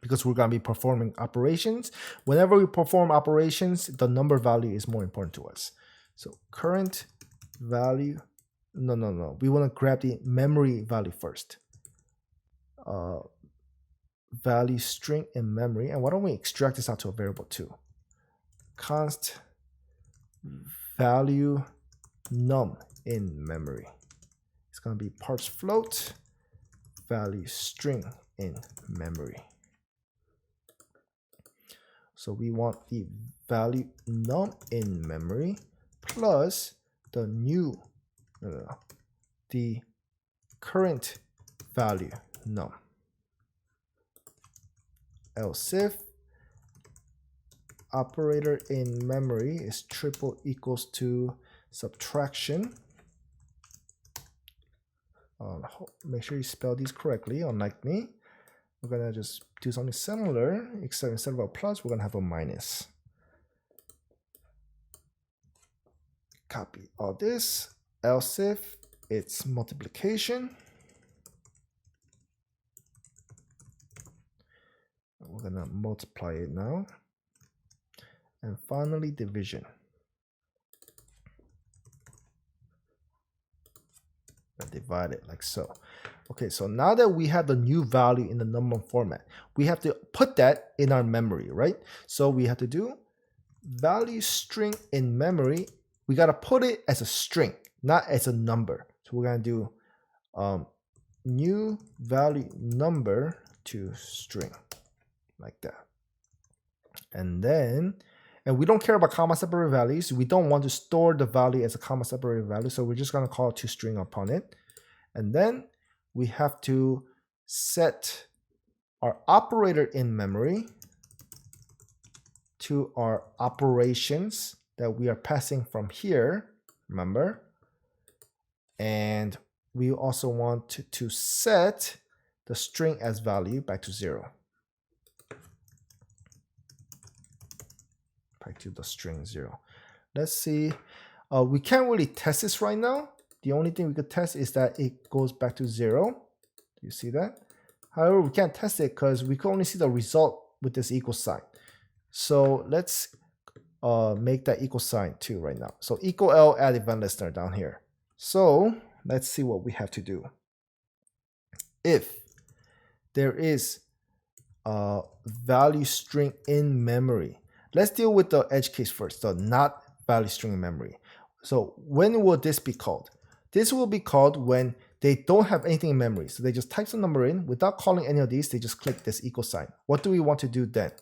Because we're going to be performing operations. Whenever we perform operations, the number value is more important to us. So current value, no. We want to grab the memory value first. Value string in memory. And why don't we extract this out to a variable too? Const value num in memory. It's going to be parse float value string in memory. So we want the value num in memory plus the new, the current value num. Else if operator in memory is triple equals to subtraction. Make sure you spell these correctly, unlike me. We're gonna just do something similar, except instead of a plus, we're gonna have a minus. Copy all this, else if it's multiplication. We're gonna multiply it now. And finally, division. And divide it like so. Okay, so now that we have the new value in the number format, we have to put that in our memory, right? So we have to do value string in memory. We got to put it as a string, not as a number. So we're going to do new value number to string like that. And then, and we don't care about comma separated values. We don't want to store the value as a comma separated value. So we're just going to call toString upon it. And then we have to set our operator in memory to our operations that we are passing from here, remember? And we also want to set the string as value back to 0. Back to the string 0. Let's see. We can't really test this right now. The only thing we could test is that it goes back to 0. Do you see that? However, we can't test it because we can only see the result with this equal sign. So let's make that equal sign too right now. So equal L add event listener down here. So let's see what we have to do. If there is a value string in memory, let's deal with the edge case first, the not value string in memory. So when will this be called? This will be called when they don't have anything in memory. So they just type some number in without calling any of these. They just click this equal sign. What do we want to do then?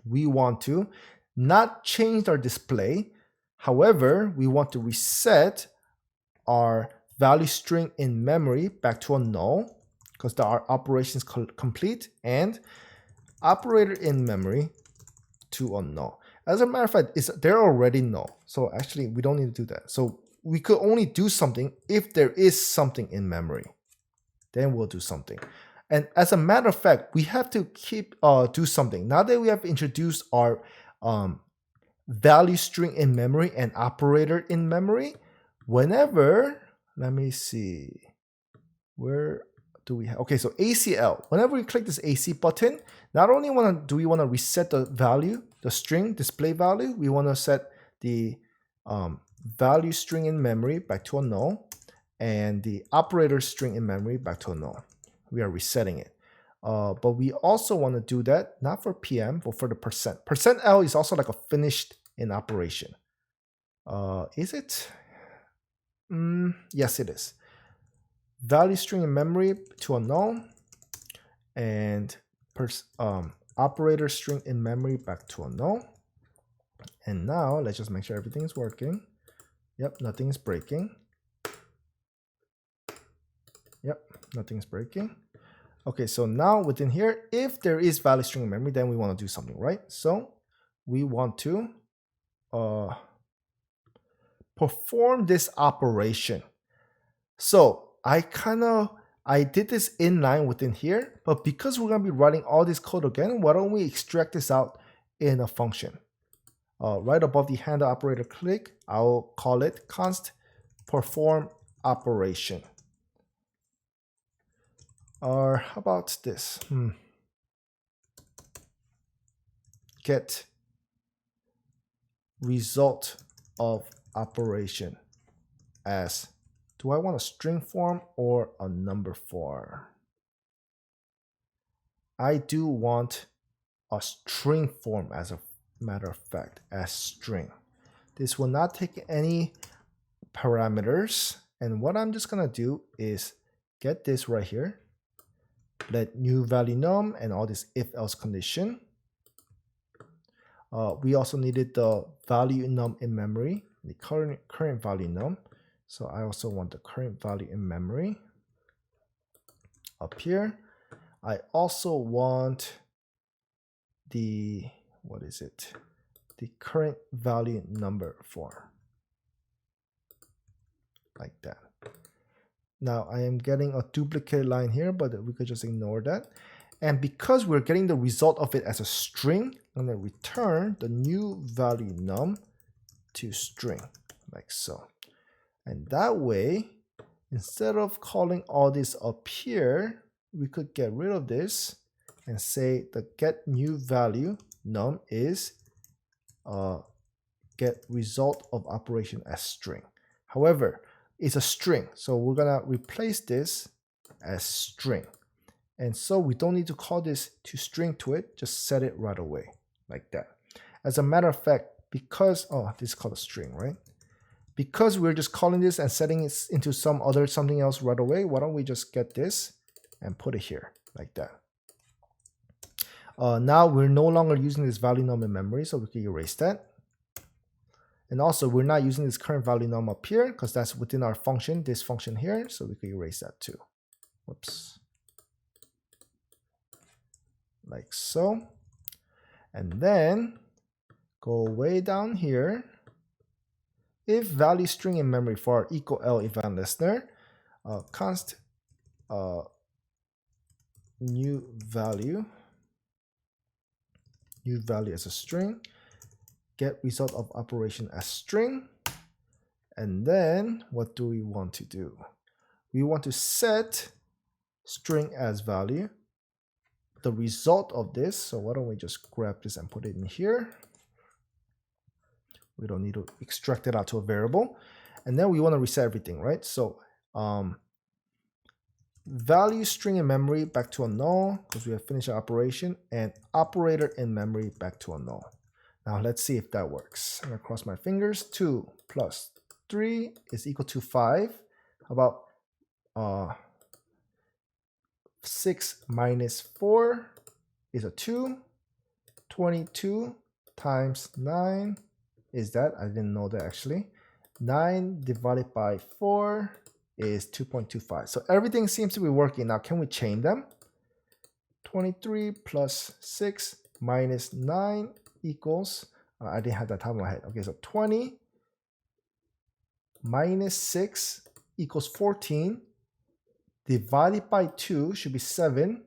We want to not change our display. However, we want to reset our value string in memory back to a null because our operation is complete, and operator in memory to a null. As a matter of fact, they're already null. So actually, we don't need to do that. So we could only do something if there is something in memory. Then we'll do something. And as a matter of fact, we have to do something. Now that we have introduced our value string in memory and operator in memory, whenever, let me see, where do we have? Okay, so ACL. Whenever we click this AC button, not only do we want to reset the value, the string display value, we want to set the value string in memory back to a null, and the operator string in memory back to a null. We are resetting it. But we also want to do that, not for PM, but for the percent. %L is also like a finished in operation. Is it? Yes, it is. Value string in memory to a null, and operator string in memory back to a null. And now let's just make sure everything is working. Yep, nothing is breaking. Yep, nothing's breaking. Okay, so now within here, if there is value string in memory, then we want to do something, right? So we want to perform this operation. So I did this inline within here, but because we're going to be writing all this code again, why don't we extract this out in a function? Right above the handle operator click, I'll call it const perform operation. Or how about this? Get result of operation as, do I want a string form or a number form? I do want a string form, as a matter of fact, as string. This will not take any parameters. And what I'm just going to do is get this right here. Let new value num and all this if else condition. We also needed the value num in memory, the current value num. So I also want the current value in memory up here. I also want the, what is it? The current value number form, like that. Now I am getting a duplicate line here, but we could just ignore that. And because we're getting the result of it as a string, I'm going to return the new value num to string, like so. And that way, instead of calling all this up here, we could get rid of this and say the get new value num is get result of operation as string. However, it's a string, so we're gonna replace this as string. And so we don't need to call this to string to it, just set it right away, like that. As a matter of fact, because, this is called a string, right? Because we're just calling this and setting it into something else right away, why don't we just get this and put it here, like that. Now we're no longer using this value num in memory, so we can erase that. And also, we're not using this current value num up here because that's within our function, this function here, so we can erase that too. Whoops. Like so. And then go way down here. If value string in memory for our equal L event listener, const new value as a string, get result of operation as string. And then what do we want to do? We want to set string as value, the result of this. So why don't we just grab this and put it in here? We don't need to extract it out to a variable. And then we want to reset everything, right? So value string in memory back to a null because we have finished our operation, and operator in memory back to a null. Now let's see if that works. I'm gonna cross my fingers. 2 plus 3 is equal to 5. How about 6 minus 4 is a 2. 22 times 9 is that? I didn't know that actually. 9 divided by 4 is 2.25. So everything seems to be working. Now can we chain them? 23 plus 6 minus 9 equals, I didn't have that top of my head. Okay, so 20 minus 6 equals 14. Divided by 2 should be 7.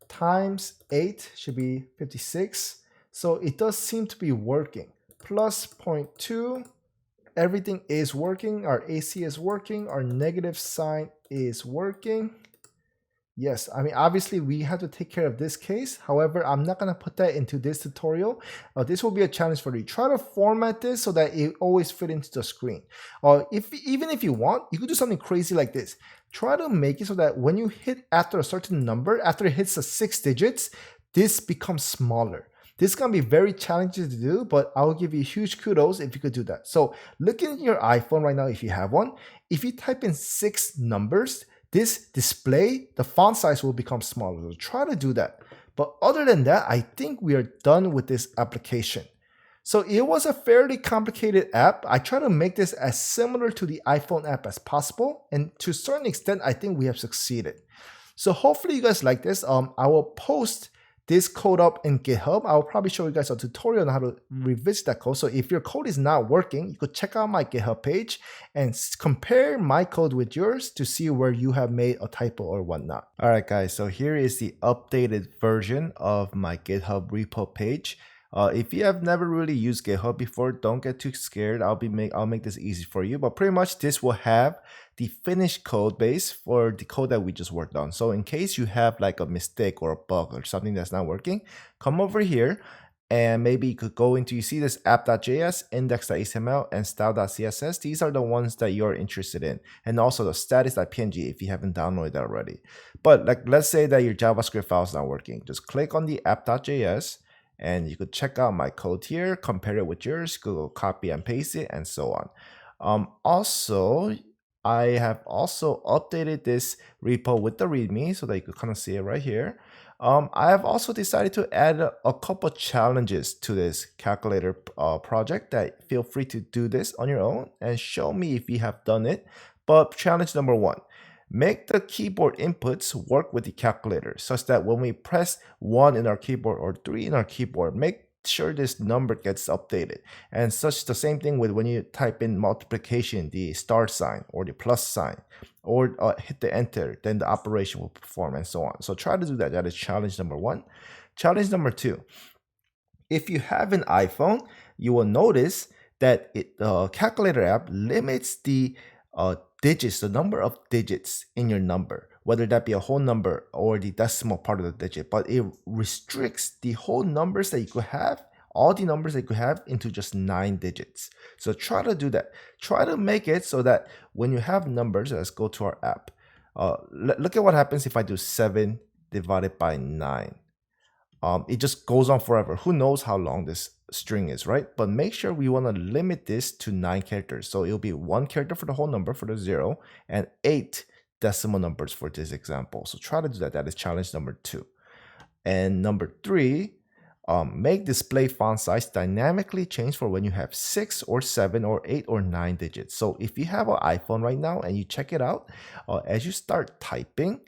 Times 8 should be 56. So it does seem to be working. Plus 0.2, everything is working. Our AC is working. Our negative sign is working. Yes, I mean, obviously we have to take care of this case. However, I'm not going to put that into this tutorial. This will be a challenge for you. Try to format this so that it always fit into the screen. Even if you want, you could do something crazy like this. Try to make it so that when you hit after a certain number, after it hits the 6 digits, this becomes smaller. This is going to be very challenging to do, but I will give you huge kudos if you could do that. So looking at your iPhone right now, if you have one, if you type in 6 numbers, this display, the font size will become smaller. So try to do that. But other than that, I think we are done with this application. So it was a fairly complicated app. I try to make this as similar to the iPhone app as possible. And to a certain extent, I think we have succeeded. So hopefully you guys like this. I will post this code up in GitHub. I'll probably show you guys a tutorial on how to revisit that code. So if your code is not working, you could check out my GitHub page and compare my code with yours to see where you have made a typo or whatnot. All right, guys. So here is the updated version of my GitHub repo page. If you have never really used GitHub before, don't get too scared. I'll make this easy for you. But pretty much this will have the finished code base for the code that we just worked on. So in case you have like a mistake or a bug or something that's not working, come over here and maybe you could go into, you see this app.js, index.html, and style.css. These are the ones that you're interested in. And also the status.png if you haven't downloaded that already. But like, let's say that your JavaScript file is not working. Just click on the app.js. And you could check out my code here, compare it with yours, go copy and paste it, and so on. Also, I have also updated this repo with the README so that you could kind of see it right here. I have also decided to add a couple challenges to this calculator project that feel free to do this on your own and show me if you have done it. But challenge number 1. Make the keyboard inputs work with the calculator such that when we press 1 in our keyboard or 3 in our keyboard, make sure this number gets updated. And such the same thing with when you type in multiplication, the star sign or the plus sign, or hit the enter, then the operation will perform and so on. So try to do that. That is challenge number 1. Challenge number 2. If you have an iPhone, you will notice that the calculator app limits the digits, the number of digits in your number, whether that be a whole number or the decimal part of the digit, but it restricts the whole numbers that you could have, all the numbers that you could have, into just 9 digits. So try to do that. Try to make it so that when you have numbers, let's go to our app. Look at what happens if I do 7 divided by 9. It just goes on forever. Who knows how long this string is, right? But make sure we want to limit this to 9 characters. So it'll be 1 character for the whole number for the 0 and 8 decimal numbers for this example. So try to do that. That is challenge number 2. And number 3, make display font size dynamically change for when you have 6 or 7 or 8 or 9 digits. So if you have an iPhone right now and you check it out, as you start typing,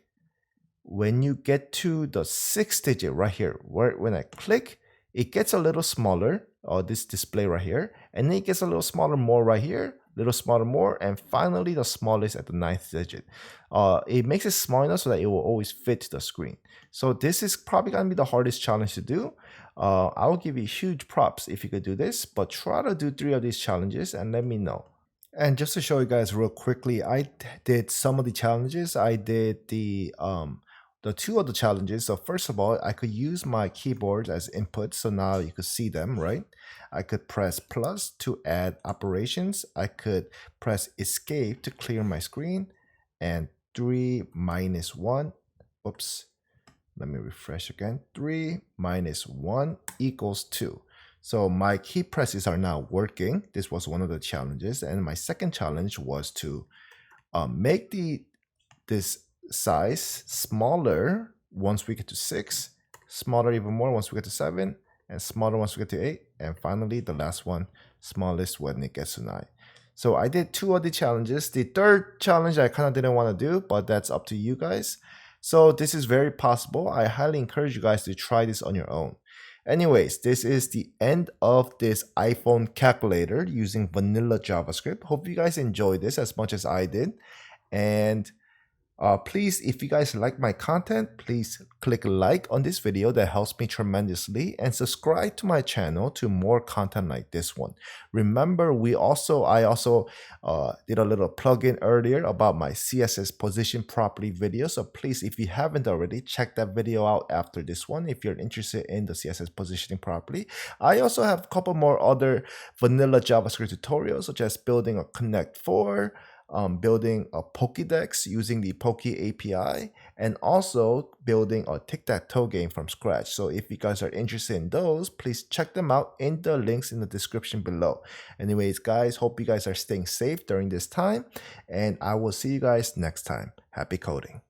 when you get to the 6th digit right here, when I click, it gets a little smaller, this display right here, and then it gets a little smaller more right here, little smaller more, and finally the smallest at the 9th digit. It makes it small enough so that it will always fit the screen. So this is probably going to be the hardest challenge to do. I will give you huge props if you could do this, but try to do 3 of these challenges and let me know. And just to show you guys real quickly, I did some of the challenges. I did the 2 of the challenges. So first of all, I could use my keyboard as input. So now you could see them, right? I could press plus to add operations. I could press escape to clear my screen. And 3 minus 1. Oops. Let me refresh again. 3 minus 1 equals 2. So my key presses are now working. This was one of the challenges. And my second challenge was to make the this size smaller once we get to 6, smaller even more once we get to 7, and smaller once we get to 8, and finally the last one, smallest when it gets to 9. So I did 2 of the challenges. The third challenge I kind of didn't want to do, but that's up to you guys. So this is very possible. I highly encourage you guys to try this on your own. Anyways, this is the end of this iPhone calculator using vanilla JavaScript. Hope you guys enjoyed this as much as I did. And please, if you guys like my content, please click like on this video. That helps me tremendously, and subscribe to my channel to more content like this one. Remember, I also did a little plugin earlier about my CSS position property video. So please, if you haven't already, check that video out after this one if you're interested in the CSS positioning properly. I also have a couple more other vanilla JavaScript tutorials, such as building a Connect 4, building a Pokédex using the Poke API, and also building a tic-tac-toe game from scratch. So if you guys are interested in those, please check them out in the links in the description below. Anyways, guys, hope you guys are staying safe during this time, and I will see you guys next time. Happy coding.